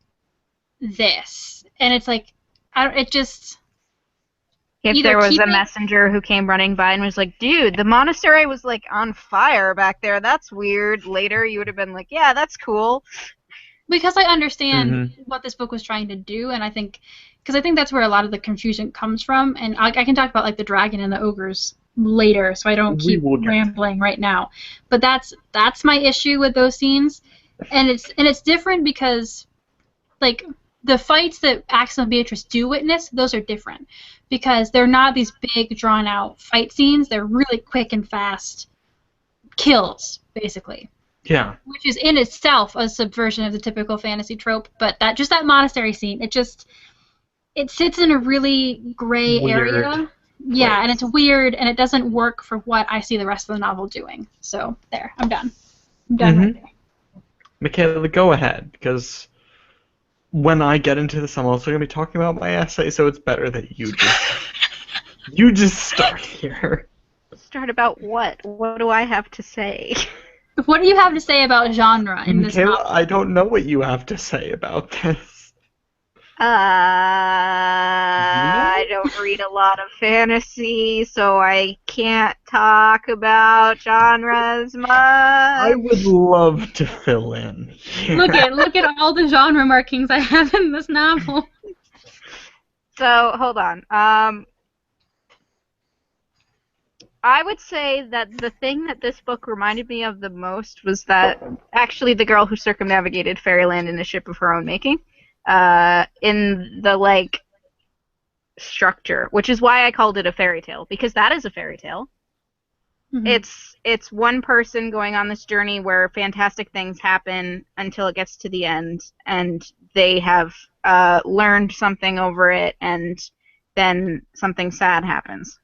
this. And it's like, if there was a messenger who came running by and was like, dude, the monastery was, like, on fire back there. That's weird. Later, you would have been like, yeah, that's cool. Because I understand what this book was trying to do, and I think that's where a lot of the confusion comes from. And I can talk about, like, the dragon and the ogres later, so I don't keep rambling right now. But that's my issue with those scenes, and it's different because, like, the fights that Axel and Beatrice do witness, those are different, because they're not these big drawn out fight scenes. They're really quick and fast kills, basically. Yeah. Which is in itself a subversion of the typical fantasy trope, but that monastery scene, it sits in a really gray area. Yeah, and it's weird, and it doesn't work for what I see the rest of the novel doing. So, there, I'm done. I'm done right there. Michaela, go ahead, because when I get into this, I'm also going to be talking about my essay, so it's better that you just start here. Start about what? What do I have to say? What do you have to say about genre in this novel? Michaela, I don't know what you have to say about this. I don't read a lot of fantasy, so I can't talk about genres much. I would love to fill in here. Look at all the genre markings I have in this novel. So, hold on. I would say that the thing that this book reminded me of the most was that actually the girl who circumnavigated fairyland in a ship of her own making. In the, like, structure, which is why I called it a fairy tale, because that is a fairy tale. It's one person going on this journey where fantastic things happen until it gets to the end, and they have learned something over it, and then something sad happens,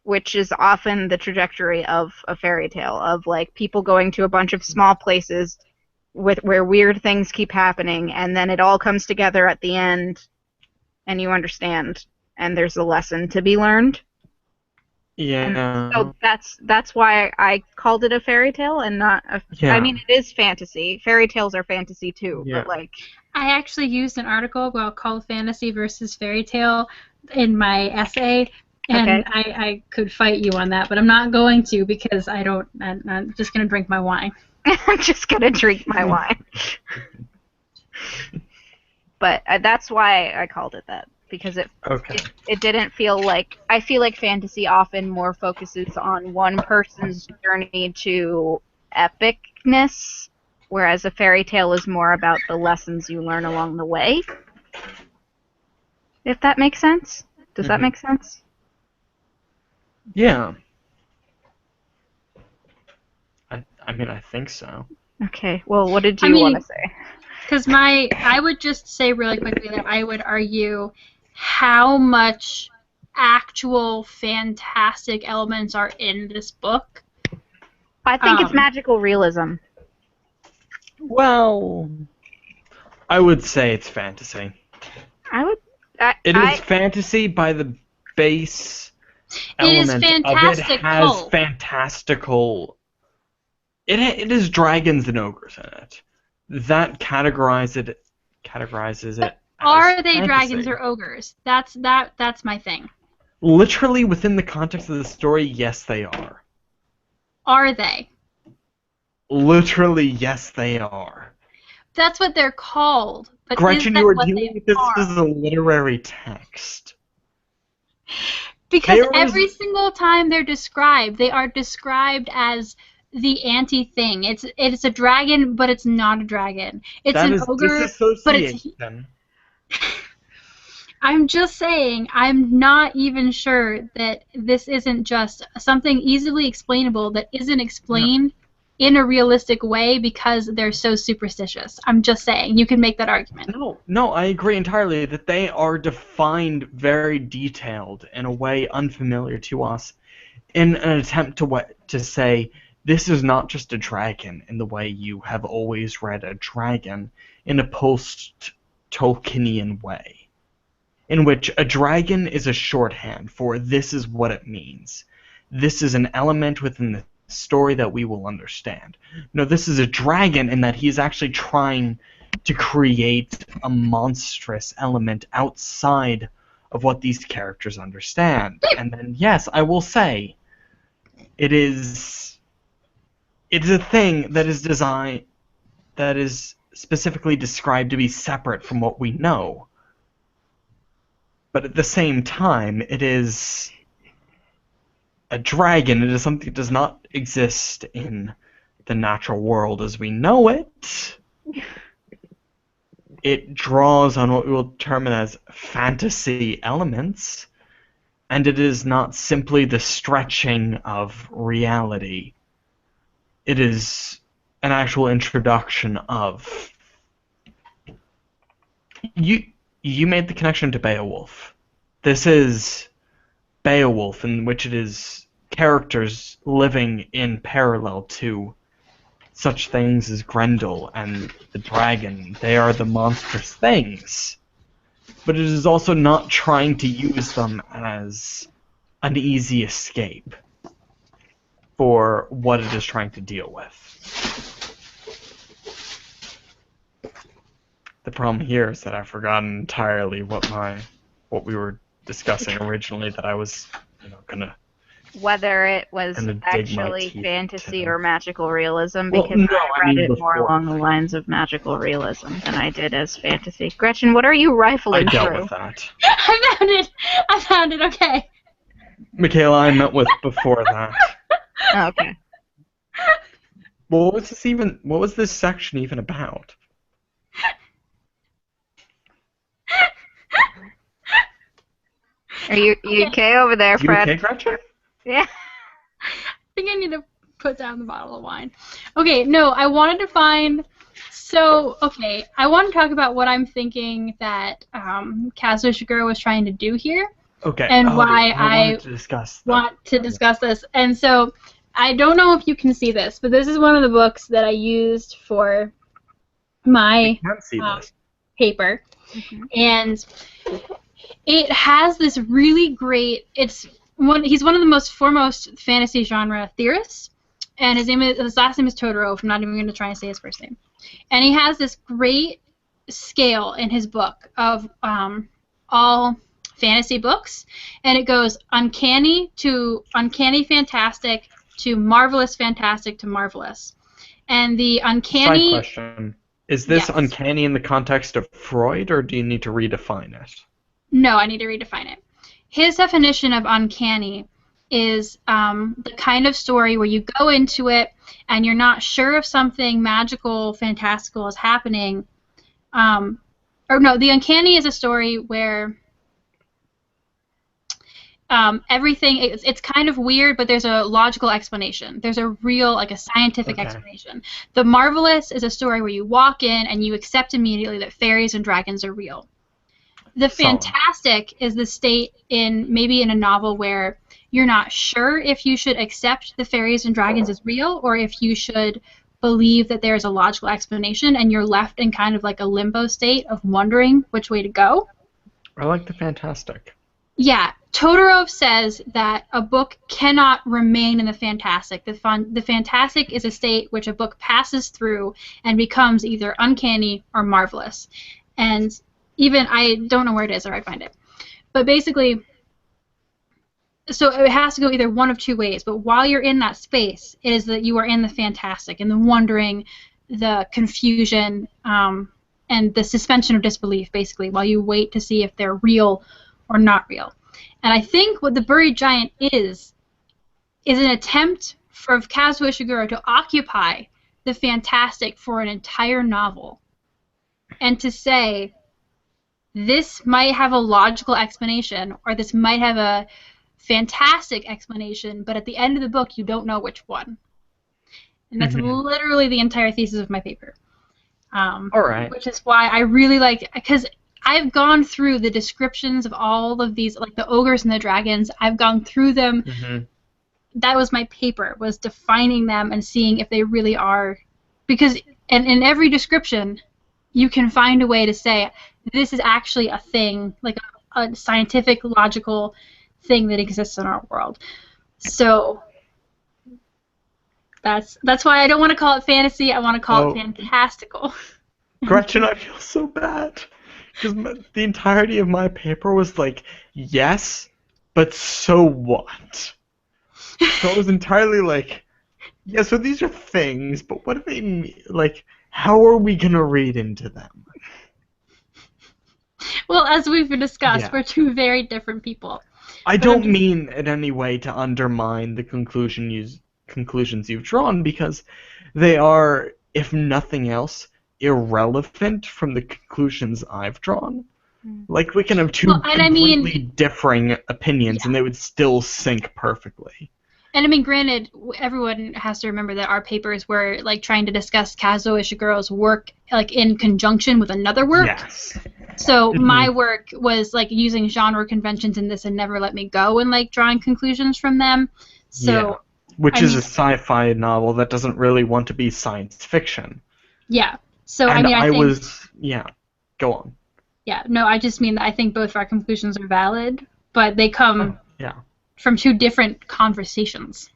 which is often the trajectory of a fairy tale, of like people going to a bunch of small places where weird things keep happening, and then it all comes together at the end, and you understand, and there's a lesson to be learned. And Yeah. so that's why I called it a fairy tale and not a. Yeah. I mean, it is fantasy. Fairy tales are fantasy too, Yeah. but like. I actually used an article about called fantasy versus fairy tale in my essay, and Okay. I could fight you on that, but I'm not going to because I'm just going to drink my wine. I'm just gonna drink my wine. But that's why I called it that, because it didn't feel like, I feel like fantasy often more focuses on one person's journey to epicness, whereas a fairy tale is more about the lessons you learn along the way. If that makes sense? Does that make sense? Yeah. I mean, I think so. Okay, well, what did you want to say? Because I would just say really quickly that I would argue how much actual fantastic elements are in this book. I think it's magical realism. Well, I would say it's fantasy. It is fantasy by the base element of it has fantastical. It is dragons and ogres in it. That categorizes it. Are they dragons or ogres? That's my thing. Literally within the context of the story, yes, they are. Are they? Literally, yes, they are. That's what they're called. But Gretchen, you are dealing with this as a literary text. Because every single time they're described, they are described as the anti-thing. It's a dragon, but it's not a dragon. It's an ogre, but it's... I'm just saying, I'm not even sure that this isn't just something easily explainable that isn't explained in a realistic way because they're so superstitious. I'm just saying, you can make that argument. No, I agree entirely that they are defined very detailed in a way unfamiliar to us in an attempt to say this is not just a dragon in the way you have always read a dragon in a post-Tolkienian way, in which a dragon is a shorthand for this is what it means. This is an element within the story that we will understand. No, this is a dragon in that he's actually trying to create a monstrous element outside of what these characters understand. And then, yes, I will say, it is a thing that is designed, that is specifically described to be separate from what we know. But at the same time, it is a dragon. It is something that does not exist in the natural world as we know it. It draws on what we will determine as fantasy elements, and it is not simply the stretching of reality. It is an actual introduction of... You made the connection to Beowulf. This is Beowulf, in which it is characters living in parallel to such things as Grendel and the dragon. They are the monstrous things. But it is also not trying to use them as an easy escape for what it is trying to deal with. The problem here is that I've forgotten entirely what we were discussing originally, that I was gonna... Whether it was actually fantasy or magical realism, because I read it more along the lines of magical realism than I did as fantasy. Gretchen, what are you rifling through? I dealt with that. I found it, okay. Michaela, I met with before that. Oh, okay. Well, what was this section even about? Are you okay over there, Fred? You okay, Gretchen? Yeah. I think I need to put down the bottle of wine. Okay, no, I wanted to find... So, okay, I want to talk about what I'm thinking that Kazuo Ishiguro was trying to do here. Okay. and Oh, why I wanted to discuss that. want to discuss this. And so I don't know if you can see this, but this is one of the books that I used for my I can't see this. paper. Mhm. And it has this really great, he's one of the most foremost fantasy genre theorists, and his last name is Totoro, if I'm not even going to try and say his first name. And he has this great scale in his book of all fantasy books, and it goes uncanny to uncanny fantastic to marvelous fantastic to marvelous. And the Side uncanny, question. Is this yes. uncanny in the context of Freud, or do you need to redefine it? No, I need to redefine it. His definition of uncanny is the kind of story where you go into it and you're not sure if something magical, fantastical is happening. Or no, the uncanny is a story where everything, it's kind of weird, but there's a logical explanation. There's a real, like a scientific explanation. The marvelous is a story where you walk in and you accept immediately that fairies and dragons are real. The fantastic is the state maybe in a novel where you're not sure if you should accept the fairies and dragons as real or if you should believe that there's a logical explanation, and you're left in kind of like a limbo state of wondering which way to go. I like the fantastic. Yeah, Totoro says that a book cannot remain in the fantastic. The fantastic is a state which a book passes through and becomes either uncanny or marvelous. And even, I don't know where it is or I find it. But basically, so it has to go either one of two ways. But while you're in that space, it is that you are in the fantastic and the wondering, the confusion, and the suspension of disbelief, basically, while you wait to see if they're real or not real. And I think what The Buried Giant is an attempt for Kazuo Ishiguro to occupy the fantastic for an entire novel and to say, this might have a logical explanation, or this might have a fantastic explanation, but at the end of the book, you don't know which one. And that's literally the entire thesis of my paper. All right. Which is why I really like, because I've gone through the descriptions of all of these, like the ogres and the dragons. I've gone through them. That was my paper, was defining them and seeing if they really are. Because in every description, you can find a way to say, this is actually a thing, like a scientific, logical thing that exists in our world. So that's why I don't want to call it fantasy. I want to call it fantastical. Gretchen, I feel so bad. Because the entirety of my paper was like, yes, but so what? So it was entirely like, yeah, so these are things, but what do they mean? Like, how are we going to read into them? Well, as we've discussed, Yeah. we're two very different people. I don't mean in any way to undermine the conclusions you've drawn, because they are, if nothing else, irrelevant from the conclusions I've drawn. Like, we can have two completely differing opinions, and they would still sync perfectly. And I mean, granted, everyone has to remember that our papers were like trying to discuss Kazuo Ishiguro's work like in conjunction with another work. Yes. So my work was like using genre conventions in this and Never Let Me Go and like drawing conclusions from them. So yeah. Which is a sci-fi novel that doesn't really want to be science fiction. Yeah. So and I think go on. Yeah, no, I just mean that I think both of our conclusions are valid, but they come from two different conversations.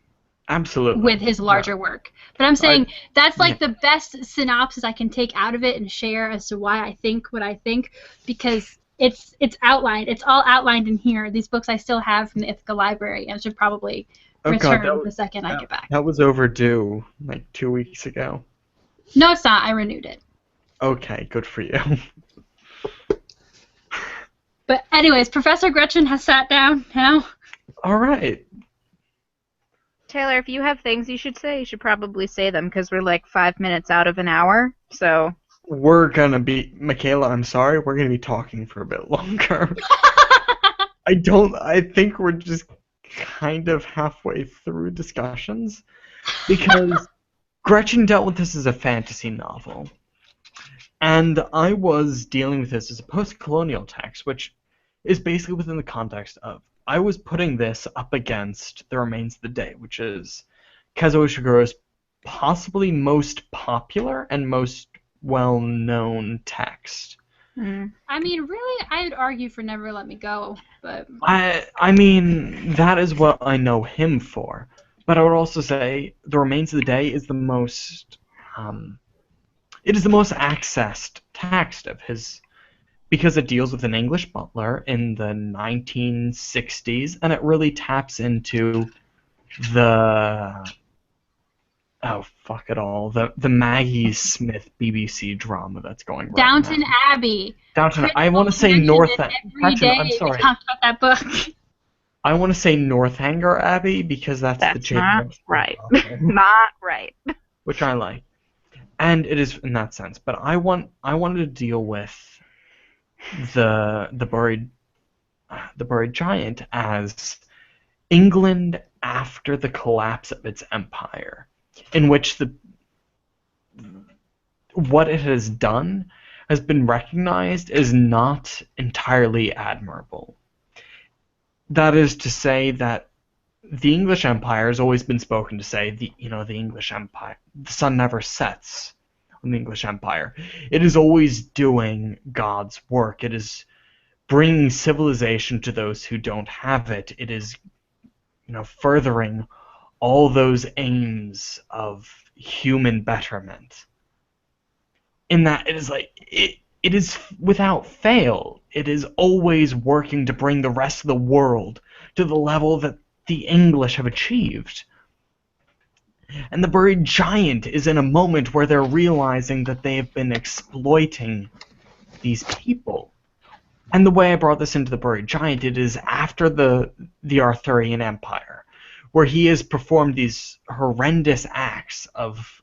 Absolutely. With his larger work. But I'm saying that's like the best synopsis I can take out of it and share as to why I think what I think, because it's outlined. It's all outlined in here. These books I still have from the Ithaca Library and should probably return the second I get back. That was overdue like 2 weeks ago. No, it's not. I renewed it. Okay, good for you. But anyways, Professor Gretchen has sat down now. All right. Taylor, if you have things you should say, you should probably say them, because we're like 5 minutes out of an hour, so... We're gonna be... Michaela, I'm sorry, we're gonna be talking for a bit longer. I think we're just kind of halfway through discussions, because Gretchen dealt with this as a fantasy novel, and I was dealing with this as a postcolonial text, which is basically within the context of, I was putting this up against The Remains of the Day, which is Kazuo Ishiguro's possibly most popular and most well-known text. I mean, really, I would argue for Never Let Me Go, but I mean, that is what I know him for. But I would also say The Remains of the Day is the most, it is the most accessed text of his, because it deals with an English butler in the 1960s, and it really taps into the, oh fuck it all, the Maggie Smith BBC drama that's going right Downton now. Abbey. Downton. Critical I want to say mention North. it every day I'm sorry. we talk about that book. I want to say Northanger Abbey because that's the That's not James right. author, Not right. which I like, and it is in that sense. But I wanted to deal with the buried giant as England after the collapse of its empire, in which what it has done has been recognized as not entirely admirable. That is to say that the English Empire has always been spoken to say the English Empire, the sun never sets on the English Empire. It is always doing God's work. It is bringing civilization to those who don't have it. It is, furthering all those aims of human betterment. In that it is like it is without fail. It is always working to bring the rest of the world to the level that the English have achieved. And the buried giant is in a moment where they're realizing that they have been exploiting these people. And the way I brought this into the buried giant, it is after the Arthurian Empire, where he has performed these horrendous acts of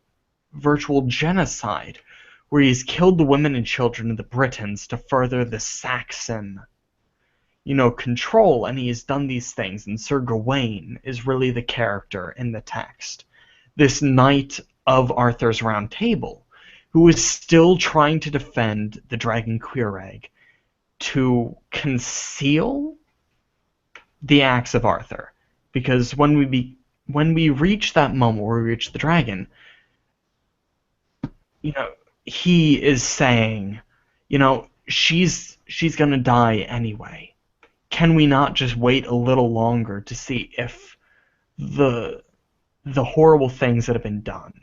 virtual genocide, where he's killed the women and children of the Britons to further the Saxon, control, and he has done these things, and Sir Gawain is really the character in the text. This knight of Arthur's Round Table, who is still trying to defend the Dragon Queereg to conceal the acts of Arthur. Because when we reach that moment where we reach the dragon, he is saying, she's gonna die anyway. Can we not just wait a little longer to see if the horrible things that have been done,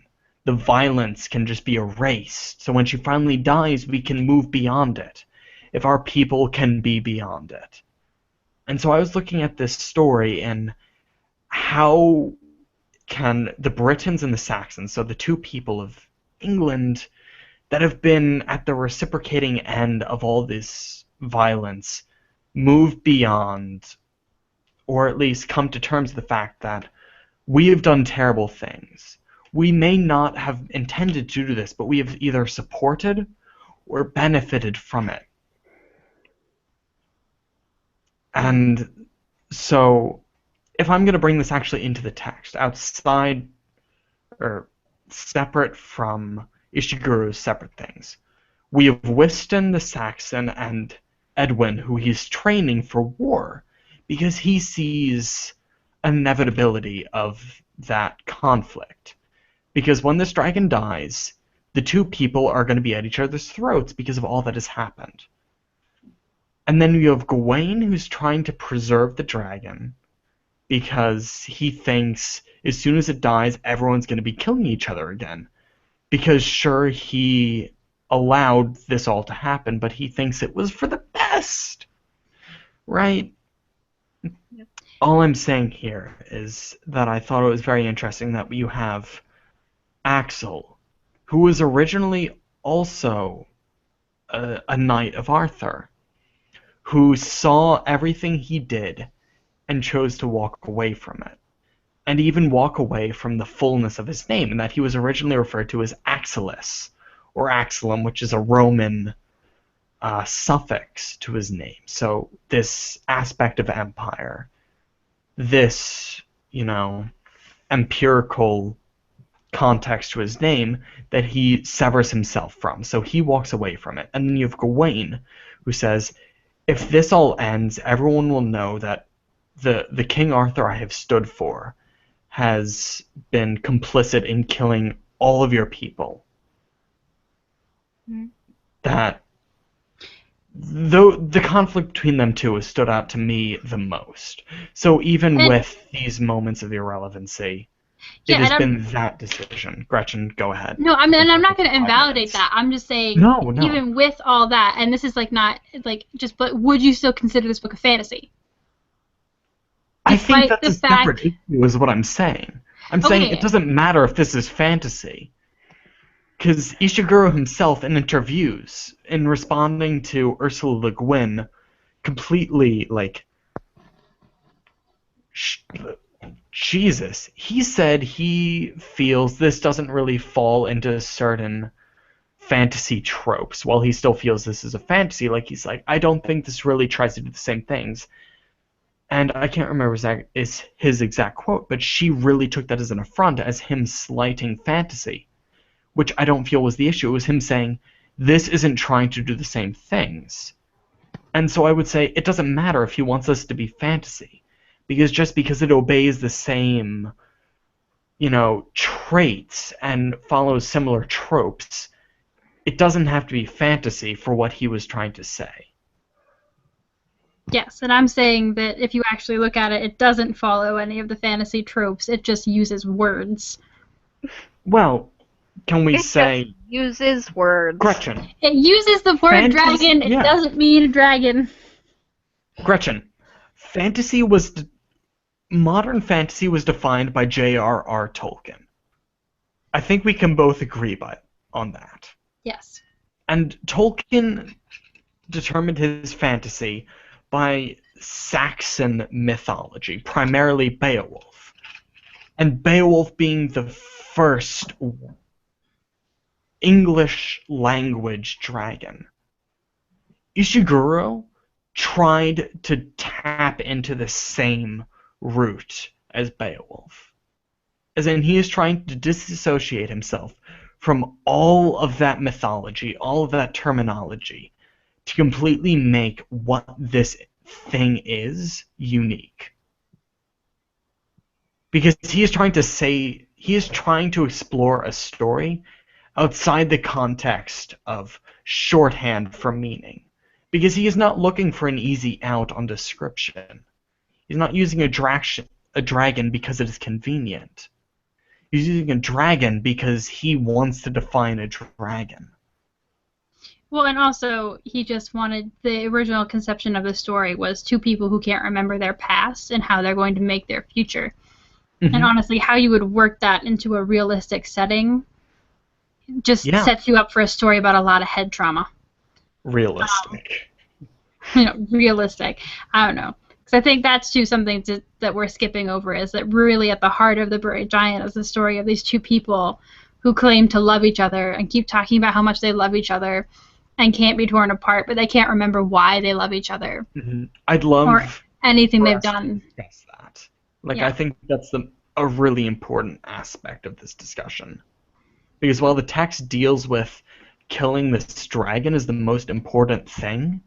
the violence can just be erased, so when she finally dies, we can move beyond it, if our people can be beyond it. And so I was looking at this story and how can the Britons and the Saxons, so the two people of England that have been at the reciprocating end of all this violence, move beyond, or at least come to terms with the fact that we have done terrible things. We may not have intended to do this, but we have either supported or benefited from it. And so, if I'm going to bring this actually into the text, outside or separate from Ishiguro's separate things, we have Wystan the Saxon and Edwin, who he's training for war, because he sees an inevitability of that conflict. Because when this dragon dies, the two people are going to be at each other's throats because of all that has happened. And then you have Gawain, who's trying to preserve the dragon, because he thinks as soon as it dies, everyone's going to be killing each other again. Because sure, he allowed this all to happen, but he thinks it was for the best. Right? Yep. All I'm saying here is that I thought it was very interesting that you have Axel, who was originally also a knight of Arthur, who saw everything he did and chose to walk away from it. And even walk away from the fullness of his name, and that he was originally referred to as Axilus, or Axilum, which is a Roman suffix to his name. So this aspect of empire, this, empirical context to his name that he severs himself from. So he walks away from it. And then you have Gawain, who says, if this all ends, everyone will know that the King Arthur I have stood for has been complicit in killing all of your people. Mhm. That though the conflict between them two has stood out to me the most. So even And with these moments of irrelevancy, it yeah, has and been that decision. Gretchen, go ahead. no, I mean, We'll and I'm talk not for going to 5 invalidate minutes. that. I'm just saying, No, no. even with all that, and this is like not like just, but would you still consider this book a fantasy? I think Despite that's the a separate fact, issue, is what I'm saying. I'm saying it okay, doesn't matter if this is fantasy. Because Ishiguro himself, in interviews, in responding to Ursula Le Guin, completely, like, Jesus, he said he feels this doesn't really fall into certain fantasy tropes. While he still feels this is a fantasy, like, he's like, I don't think this really tries to do the same things. And I can't remember his exact quote, but she really took that as an affront, as him slighting fantasy, which I don't feel was the issue. It was him saying, this isn't trying to do the same things. And so I would say it doesn't matter if he wants us to be fantasy, because just because it obeys the same, traits and follows similar tropes, it doesn't have to be fantasy for what he was trying to say. yes, and I'm saying that if you actually look at it, it doesn't follow any of the fantasy tropes. It just uses words. Well, can we It say, just uses words. Gretchen, It uses the word fantasy, dragon. It yeah. doesn't mean a dragon. Gretchen, modern fantasy was defined by J.R.R. Tolkien. I think we can both agree on that. Yes. And Tolkien determined his fantasy by Saxon mythology, primarily Beowulf. And Beowulf being the first English language dragon. Ishiguro tried to tap into the same root as Beowulf. As in, he is trying to disassociate himself from all of that mythology, all of that terminology, to completely make what this thing is unique. Because he is trying to explore a story outside the context of shorthand for meaning. Because he is not looking for an easy out on description. He's not using a dragon because it is convenient. He's using a dragon because he wants to define a dragon. Well, and also, he just wanted the original conception of the story was two people who can't remember their past and how they're going to make their future. Mm-hmm. And honestly, how you would work that into a realistic setting just sets you up for a story about a lot of head trauma. Realistic. Realistic. I don't know. Because I think that's too something that we're skipping over, is that really at the heart of The Buried Giant is the story of these two people who claim to love each other and keep talking about how much they love each other and can't be torn apart, but they can't remember why they love each other. Mm-hmm. I'd love or anything for they've us to done. discuss that. I think that's a really important aspect of this discussion. Because while the text deals with killing this dragon as the most important thing,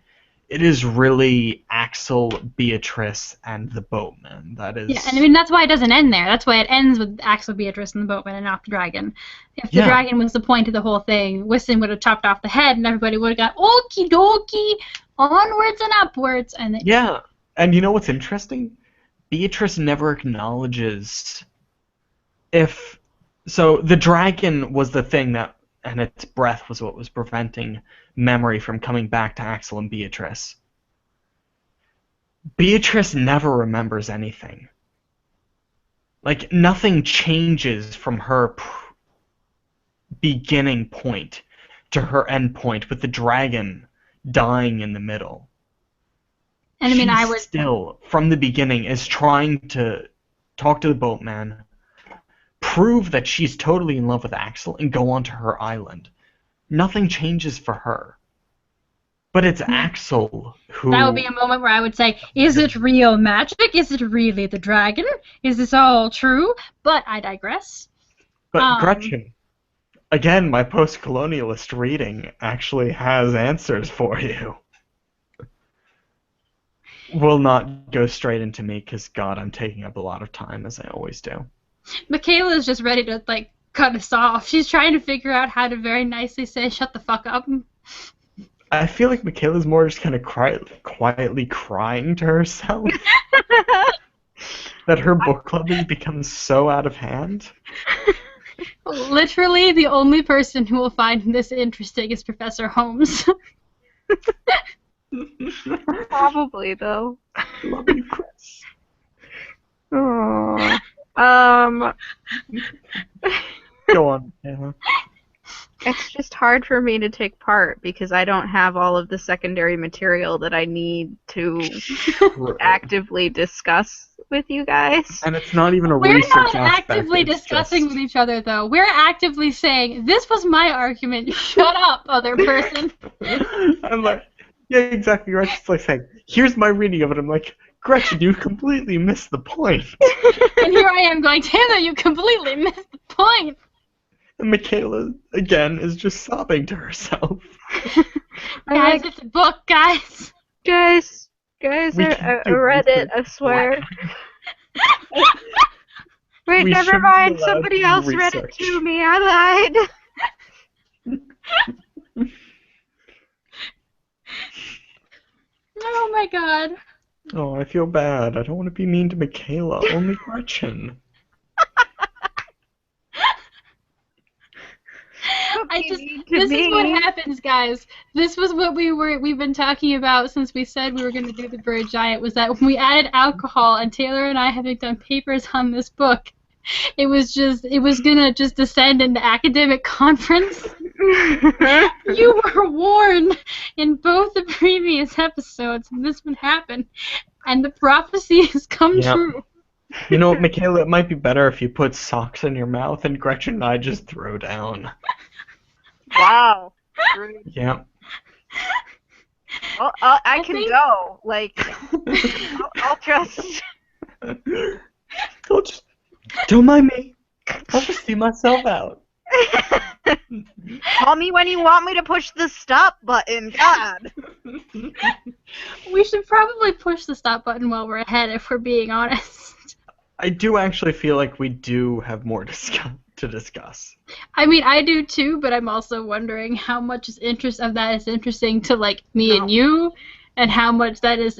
it is really Axel, Beatrice, and the boatman. That is. Yeah, and I mean that's why it doesn't end there. That's why it ends with Axel, Beatrice, and the boatman, and not the dragon. If the dragon was the point of the whole thing, Whiston would have chopped off the head, and everybody would have gone okie dokie, onwards and upwards, and then, yeah. And you know what's interesting? Beatrice never acknowledges if. So the dragon was the thing that, and its breath was what was preventing memory from coming back to Axel and Beatrice. Beatrice never remembers anything. Nothing changes from her beginning point to her end point, with the dragon dying in the middle. and I mean She still, from the beginning, is trying to talk to the boatman, prove that she's totally in love with Axel, and go on to her island. Nothing changes for her. But it's Axel who... That would be a moment where I would say, is it real magic? Is it really the dragon? Is this all true? But I digress. But Gretchen, again, my post-colonialist reading actually has answers for you. will not go straight into me because, God, I'm taking up a lot of time, as I always do. Michaela is just ready to, like, cut us off. She's trying to figure out how to very nicely say, shut the fuck up. I feel like Michaela's more just kind of quietly crying to herself that her book club has become so out of hand. Literally, the only person who will find this interesting is Professor Holmes. Probably, though. Love you, Chris. Oh. Go on, Michaela. It's just hard for me to take part because I don't have all of the secondary material that I need to actively discuss with you guys. And it's not even a We're research not aspect. actively it's discussing just... with each other, though. We're actively saying, this was my argument. Shut up, other person. I'm like, yeah, exactly. Gretchen's like saying, here's my reading of it. I'm like, Gretchen, you completely missed the point. And here I am going, Taylor, you completely missed the point. And Michaela, again, is just sobbing to herself. Guys, it's a book, guys. Guys, We I can do read it, I swear. Wait, We never shouldn't mind. be allowed Somebody to else read it research. to me. I lied. Oh my god. Oh, I feel bad. I don't want to be mean to Michaela. Only Gretchen. This is what happens, guys. This was what we've been talking about since we said we were going to do the Bird Giant, was that when we added alcohol, and Taylor and I having done papers on this book, it was gonna just descend into academic conference. You were warned in both the previous episodes, and this one happened, and the prophecy has come true. You know what, Michaela, it might be better if you put socks in your mouth and Gretchen and I just throw down. Wow. Yeah. Well, I can go. Like, I'll just... Don't mind me. I'll just see myself out. Call me when you want me to push the stop button. God. We should probably push the stop button while we're ahead, if we're being honest. I do actually feel like we do have more to discuss. I mean, I do too, but I'm also wondering how much is interesting to, like, me and you, and how much that is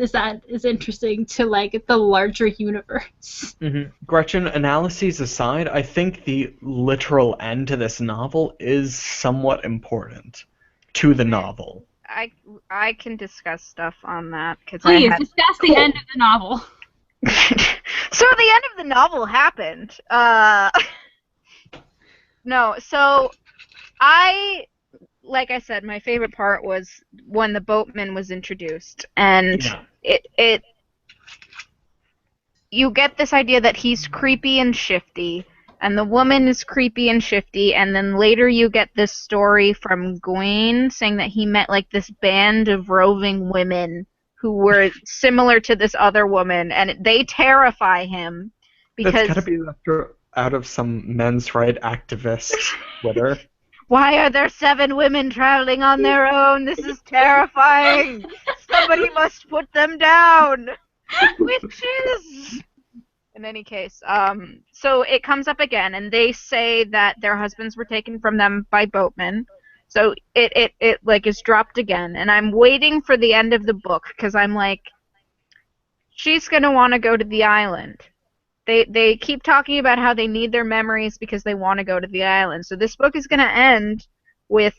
interesting to, like, the larger universe. Mm-hmm. Gretchen, analyses aside, I think the literal end to this novel is somewhat important to the novel. I can discuss stuff on that because Please discuss the end of the novel. So the end of the novel happened. No, so like I said, my favorite part was when the boatman was introduced, and you get this idea that he's creepy and shifty, and the woman is creepy and shifty, and then later you get this story from Gawain saying that he met, like, this band of roving women who were similar to this other woman, and they terrify him because... That's gotta be out of some men's rights activist Twitter. Why are there 7 women traveling on their own? This is terrifying. Somebody must put them down. Witches! In any case, so it comes up again, and they say that their husbands were taken from them by boatmen. So it like is dropped again, and I'm waiting for the end of the book because I'm like, she's gonna want to go to the island. They keep talking about how they need their memories because they want to go to the island. So this book is gonna end with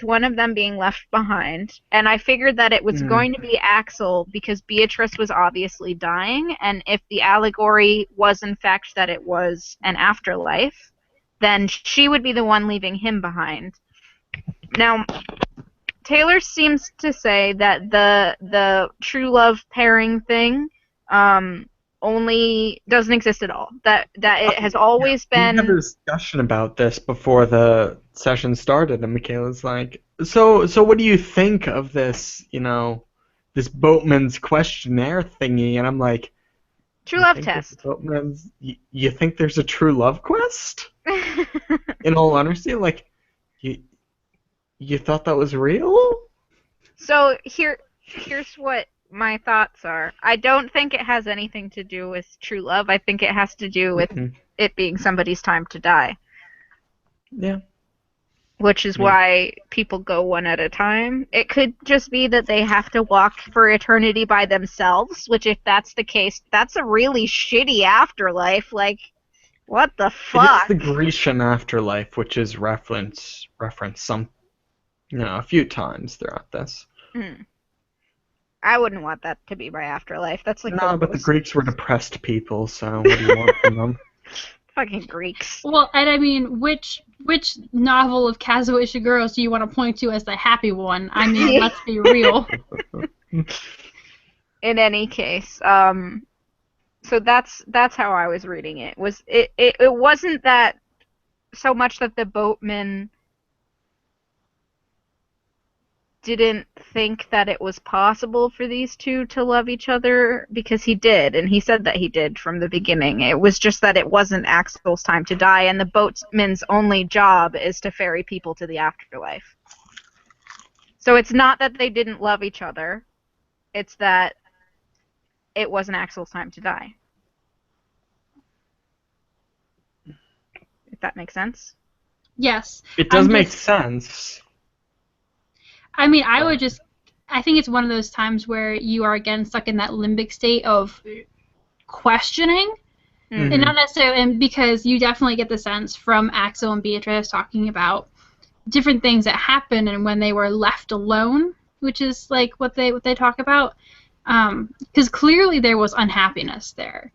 one of them being left behind, and I figured that it was going to be Axel because Beatrice was obviously dying, and if the allegory was in fact that it was an afterlife, then she would be the one leaving him behind. Now, Taylor seems to say that the true love pairing thing only doesn't exist at all. That it has always been... We had a discussion about this before the session started, and Michaela's like, so what do you think of this, this boatman's questionnaire thingy? And I'm like, true love test. You think there's a true love quest? In all honesty, like, you thought that was real? So here's what my thoughts are, I don't think it has anything to do with true love. I think it has to do with it being somebody's time to die. Yeah. Which is why people go one at a time. It could just be that they have to walk for eternity by themselves, which if that's the case, that's a really shitty afterlife. Like, what the fuck? It is the Grecian afterlife, which is referenced a few times throughout this. I wouldn't want that to be my afterlife. That's like but the Greeks were depressed people, so what do you want from them? Fucking Greeks. Well, and I mean, which novel of Kazuo Ishiguro's do you want to point to as the happy one? I mean, let's be real. In any case, so that's how I was reading it. It wasn't that so much that the boatman didn't think that it was possible for these two to love each other, because he did, and he said that he did from the beginning. It was just that it wasn't Axel's time to die, and the boatman's only job is to ferry people to the afterlife. So it's not that they didn't love each other, it's that it wasn't Axel's time to die. If that makes sense? Yes. It does make sense. I mean, I think it's one of those times where you are again stuck in that limbic state of questioning, and not necessarily, and because you definitely get the sense from Axel and Beatrice talking about different things that happened and when they were left alone, which is like what they talk about, because clearly there was unhappiness there,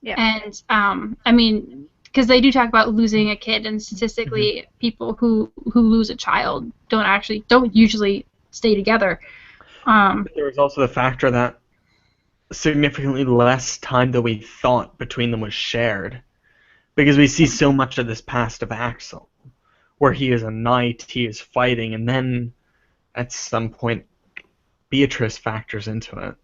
and I mean, because they do talk about losing a kid, and statistically, people who lose a child don't usually stay together. There was also the factor that significantly less time than we thought between them was shared, because we see so much of this past of Axel, where he is a knight, he is fighting, and then at some point Beatrice factors into it.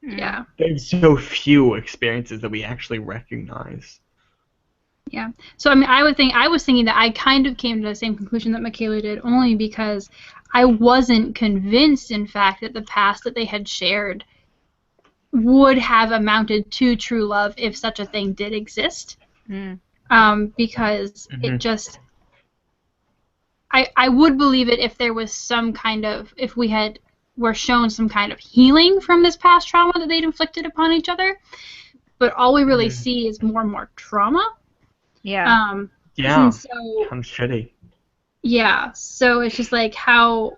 Yeah. There's so few experiences that we actually recognize. Yeah. So I mean, I was thinking that I kind of came to the same conclusion that Michaela did, only because I wasn't convinced, in fact, that the past that they had shared would have amounted to true love if such a thing did exist. Because it just, I would believe it if there was some kind of, if we were shown some kind of healing from this past trauma that they'd inflicted upon each other. But all we really see is more and more trauma. Yeah. Yeah. So, kind of shitty. Yeah. So it's just like, how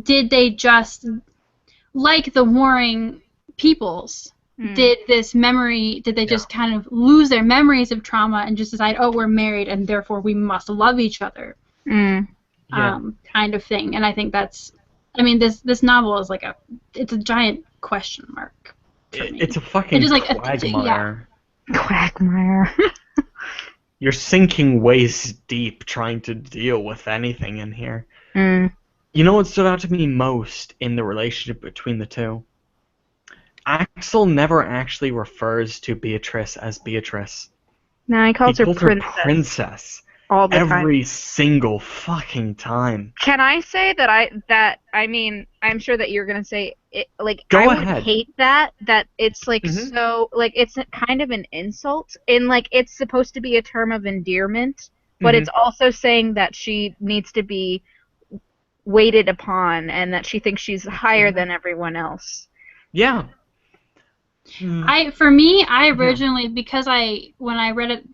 did they just, like the warring peoples, did they just kind of lose their memories of trauma and just decide, oh, we're married and therefore we must love each other, kind of thing. And I think that's, I mean, this novel is like it's a giant question mark for me. It's a fucking quagmire. Quagmire. You're sinking waist deep trying to deal with anything in here. You know what stood out to me most in the relationship between the two? Axel never actually refers to Beatrice as Beatrice. No, he calls her princess. All the time. Every single fucking time. Can I say that I mean, I'm sure that you're gonna say it, like, Go I ahead. would hate that it's like so, like, it's kind of an insult, and like it's supposed to be a term of endearment, but it's also saying that she needs to be waited upon and that she thinks she's higher than everyone else. Yeah. For me, I originally, because when I read it,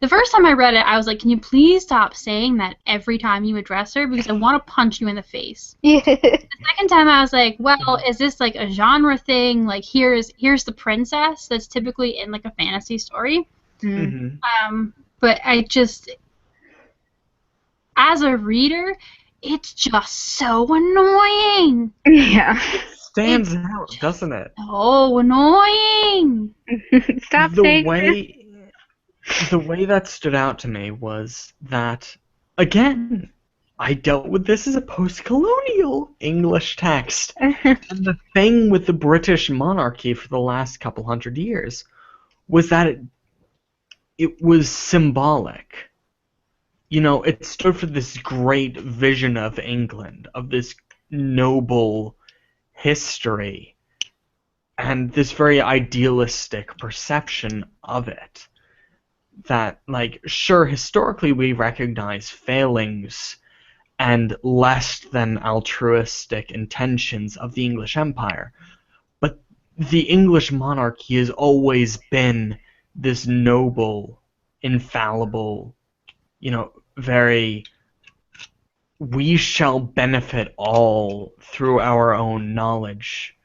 the first time I read it, I was like, can you please stop saying that every time you address her, because I want to punch you in the face. The second time I was like, well, is this like a genre thing? Like, here's the princess that's typically in like a fantasy story. But I just, as a reader, it's just so annoying. Yeah. Stands out, doesn't it? So annoying. Stop saying this. The way that stood out to me was that, again, I dealt with this as a post-colonial English text. And the thing with the British monarchy for the last couple hundred years was that it was symbolic. You know, it stood for this great vision of England, of this noble history and this very idealistic perception of it. That, like, sure, historically we recognize failings and less than altruistic intentions of the English Empire, but the English monarchy has always been this noble, infallible, very, we shall benefit all through our own knowledge.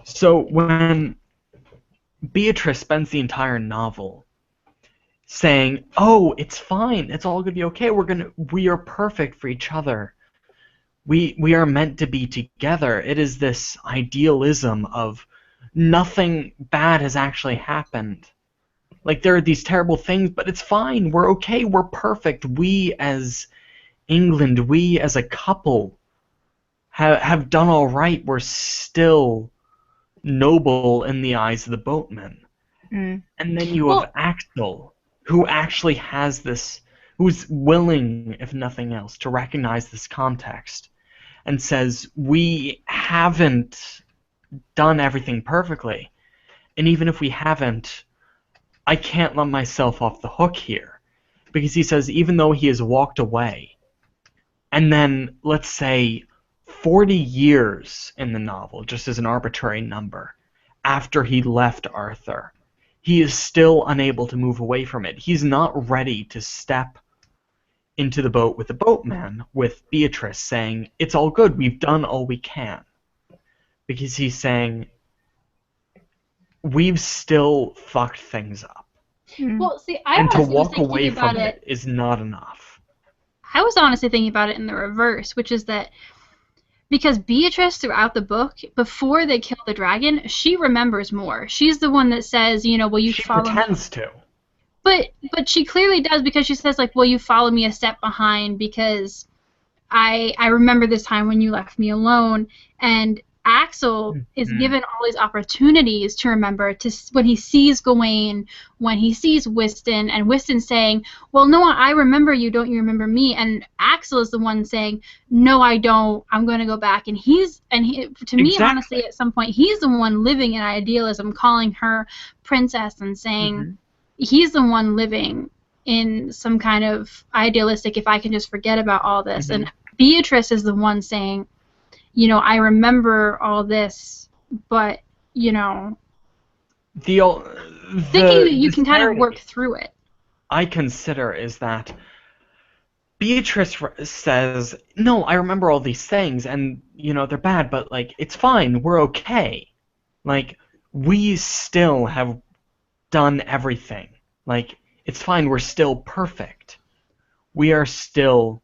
So when Beatrice spends the entire novel saying, "Oh, it's fine. It's all gonna be okay. We are perfect for each other. We are meant to be together." It is this idealism of nothing bad has actually happened. Like, there are these terrible things, but it's fine. We're okay. We're perfect. We as England, we as a couple have done all right. We're still noble in the eyes of the boatmen. Mm. And then you have Axel, who actually has this, who's willing, if nothing else, to recognize this context and says, we haven't done everything perfectly. And even if we haven't, I can't let myself off the hook here. Because he says, even though he has walked away, and then, let's say, 40 years in the novel, just as an arbitrary number, after he left Arthur, he is still unable to move away from it. He's not ready to step into the boat with the boatman, with Beatrice, saying, it's all good, we've done all we can. Because he's saying, we've still fucked things up. Well, see, and to walk away from it is not enough. I was honestly thinking about it in the reverse, which is that because Beatrice, throughout the book, before they kill the dragon, she remembers more. She's the one that says, will you follow me? She pretends to. But she clearly does, because she says, like, will you follow me a step behind, because I remember this time when you left me alone. And Axel is given all these opportunities to remember, when he sees Gawain, when he sees Wystan, and Wystan saying, well, no, I remember you, don't you remember me? And Axel is the one saying, no, I don't, I'm going to go back. And to me, honestly, at some point, he's the one living in idealism, calling her princess and saying, he's the one living in some kind of idealistic, if I can just forget about all this. And Beatrice is the one saying, I remember all this, but, thinking that you can kind of work through it. I consider is that Beatrice says, no, I remember all these things, and, they're bad, but, like, it's fine, we're okay. Like, we still have done everything. Like, it's fine, we're still perfect. We are still,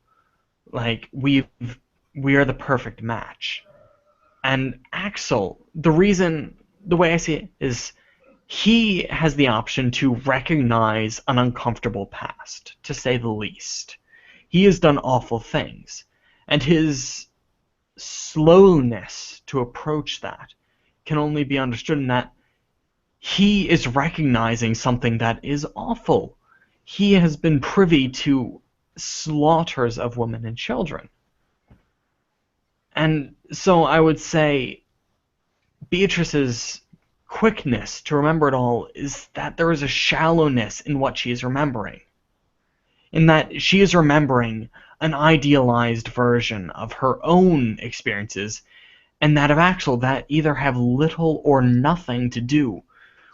like, we are the perfect match. And Axel, the way I see it is, he has the option to recognize an uncomfortable past, to say the least. He has done awful things, and his slowness to approach that can only be understood in that he is recognizing something that is awful. He has been privy to slaughters of women and children. And so I would say Beatrice's quickness to remember it all is that there is a shallowness in what she is remembering. In that she is remembering an idealized version of her own experiences, and that of Axel, that either have little or nothing to do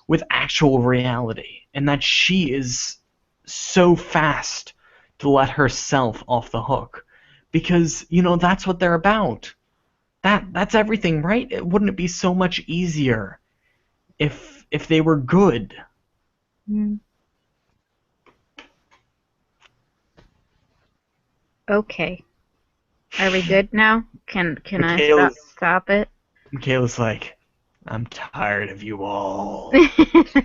with actual reality. And that she is so fast to let herself off the hook. Because, that's what they're about. That's everything, right? Wouldn't it be so much easier if they were good? Okay. Are we good now? Can I stop it? Michaela's like, I'm tired of you all.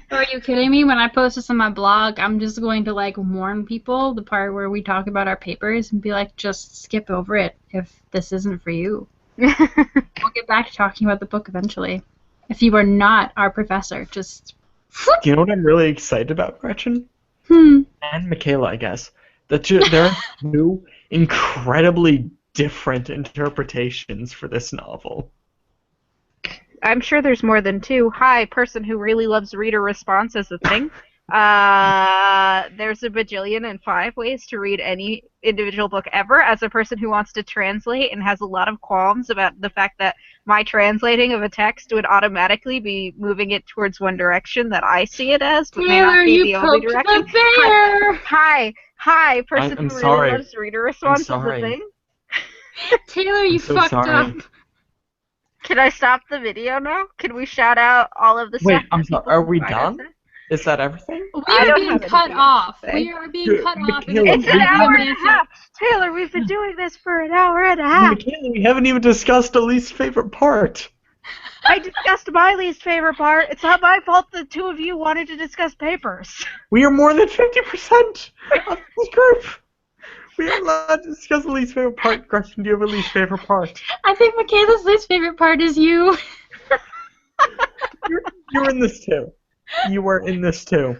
Are you kidding me? When I post this on my blog, I'm just going to, like, warn people, the part where we talk about our papers, and be like, just skip over it if this isn't for you. We'll get back to talking about the book eventually. If you are not our professor, just... Do you know what I'm really excited about, Gretchen? And Michaela, I guess. That there are two incredibly different interpretations for this novel. I'm sure there's more than 2. Hi, person who really loves reader response as a thing. There's a bajillion and 5 ways to read any individual book ever. As a person who wants to translate and has a lot of qualms about the fact that my translating of a text would automatically be moving it towards one direction that I see it as, but may Taylor, not be you the only poked direction. the bear! Hi, person I'm who sorry. really loves reader response as a sorry. thing. Taylor, you so fucked sorry. up. Can I stop the video now? Can we shout out all of the Wait, stuff? I'm that sorry. people Are can we find done? us at? Is that everything? We I are don't being have cut anything else off. to say. We are being cut off. Michaela, It's an hour and a Bibliomancer. half. Taylor, we've been doing this for an hour and a half. Michaela, we haven't even discussed the least favorite part. I discussed my least favorite part. It's not my fault the 2 of you wanted to discuss papers. We are more than 50% of this group. We are allowed to discuss the least favorite part. Gretchen, do you have a least favorite part? I think Michaela's least favorite part is you. You're in this too. You were in this too.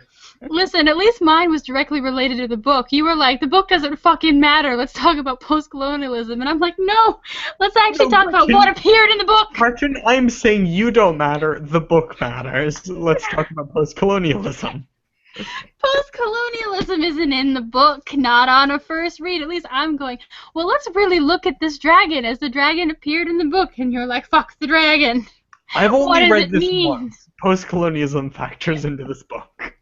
Listen, at least mine was directly related to the book. You were like, the book doesn't fucking matter. Let's talk about postcolonialism. And I'm like, no, let's actually talk about what appeared in the book. Gretchen, I'm saying you don't matter. The book matters. Let's talk about postcolonialism. Postcolonialism isn't in the book, not on a first read. At least I'm going, well, let's really look at this dragon as the dragon appeared in the book. And you're like, fuck the dragon. I've What only does read it this mean? once. Postcolonialism factors into this book.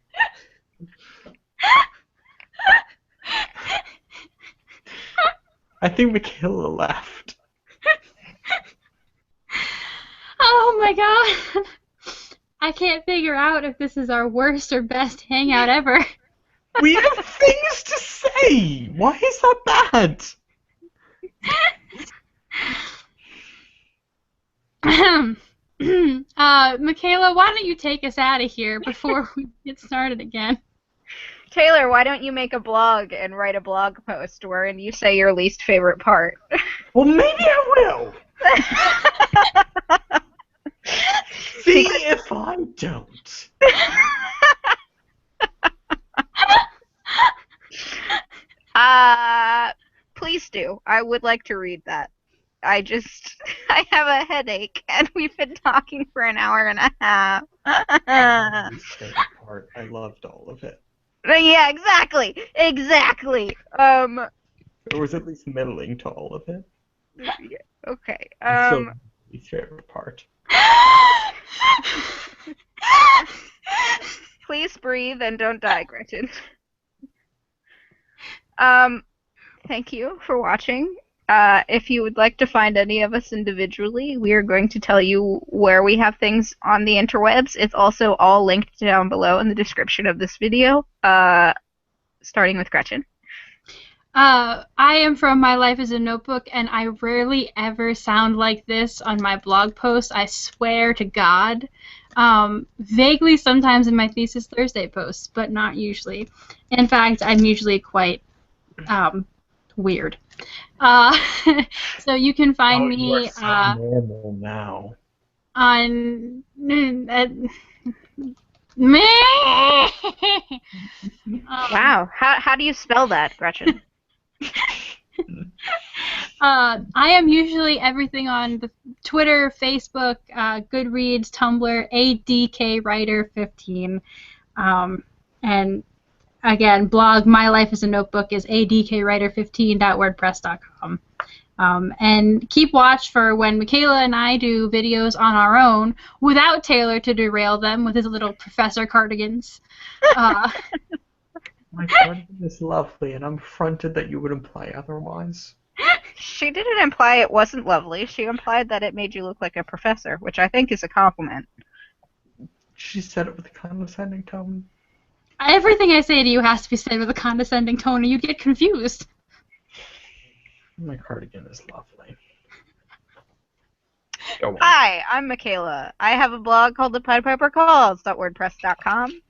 I think Michaela left. Oh my god. I can't figure out if this is our worst or best hangout ever. We have things to say! Why is that bad? Michaela, why don't you take us out of here before we get started again? Taylor, why don't you make a blog and write a blog post wherein you say your least favorite part? Well, maybe I will. See if I don't. Please do. I would like to read that. I have a headache, and we've been talking for an hour and a half. Part. I loved all of it. Yeah, exactly. There was at least middling to all of it. Yeah, okay. Still my favorite part. Please breathe and don't die, Gretchen. Thank you for watching. If you would like to find any of us individually, we are going to tell you where we have things on the interwebs. It's also all linked down below in the description of this video, starting with Gretchen. I am from My Life as a Notebook, and I rarely ever sound like this on my blog posts. I swear to God. Vaguely sometimes in my Thesis Thursday posts, but not usually. In fact, I'm usually quite weird. So you can find me You are so normal now. on Wow. How do you spell that, Gretchen? I am usually everything on the Twitter, Facebook, Goodreads, Tumblr, ADKWriter15, and again, blog My Life as a Notebook is adkwriter15.wordpress.com. And keep watch for when Michaela and I do videos on our own without Taylor to derail them with his little professor cardigans. My cardigan is lovely, and I'm affronted that you would imply otherwise. She didn't imply it wasn't lovely. She implied that it made you look like a professor, which I think is a compliment. She said it with a condescending tone. Everything I say to you has to be said with a condescending tone, or you'd get confused. My cardigan is lovely. Go on. Hi, I'm Michaela. I have a blog called thepiedpipercalls.wordpress.com.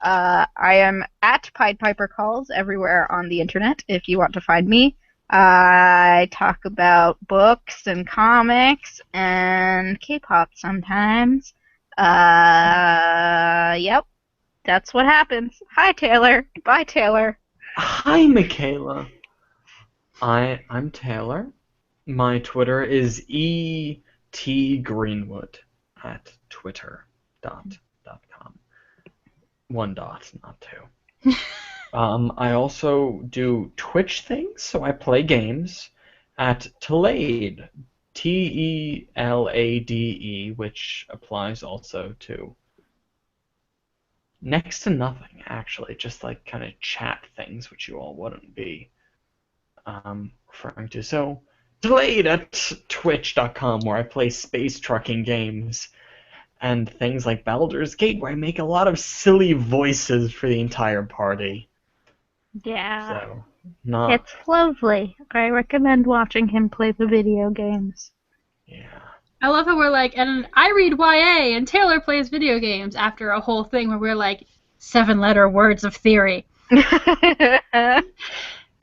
I am at Pied Piper Calls everywhere on the internet if you want to find me. I talk about books and comics and K-pop sometimes. Yep. That's what happens. Hi, Taylor. Bye, Taylor. Hi, Michaela. I'm Taylor. My Twitter is ETGreenwood. at twitter.com. 1 dot, not 2. I also do Twitch things, so I play games at Telade, Telade, which applies also to next to nothing, actually, just like kind of chat things, which you all wouldn't be referring to. So, Delayed at twitch.com, where I play space trucking games and things like Baldur's Gate, where I make a lot of silly voices for the entire party. Yeah. So, not... It's lovely. I recommend watching him play the video games. Yeah. I love how we're like, and I read YA, and Taylor plays video games after a whole thing where we're like, 7-letter words of theory.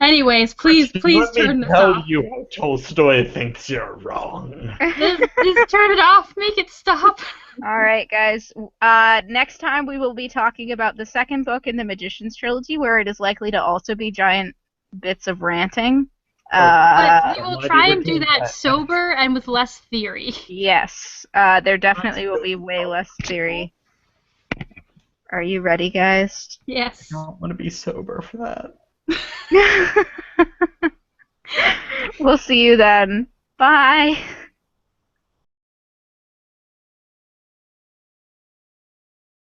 Anyways, please turn this tell off. you how Tolstoy thinks you're wrong. Just turn it off. Make it stop. All right, guys. Next time we will be talking about the second book in the Magician's Trilogy, where it is likely to also be giant bits of ranting. But we will try and do that sober and with less theory. Yes. There definitely will be way less theory. Are you ready, guys? Yes. I don't want to be sober for that. We'll see you then. Bye.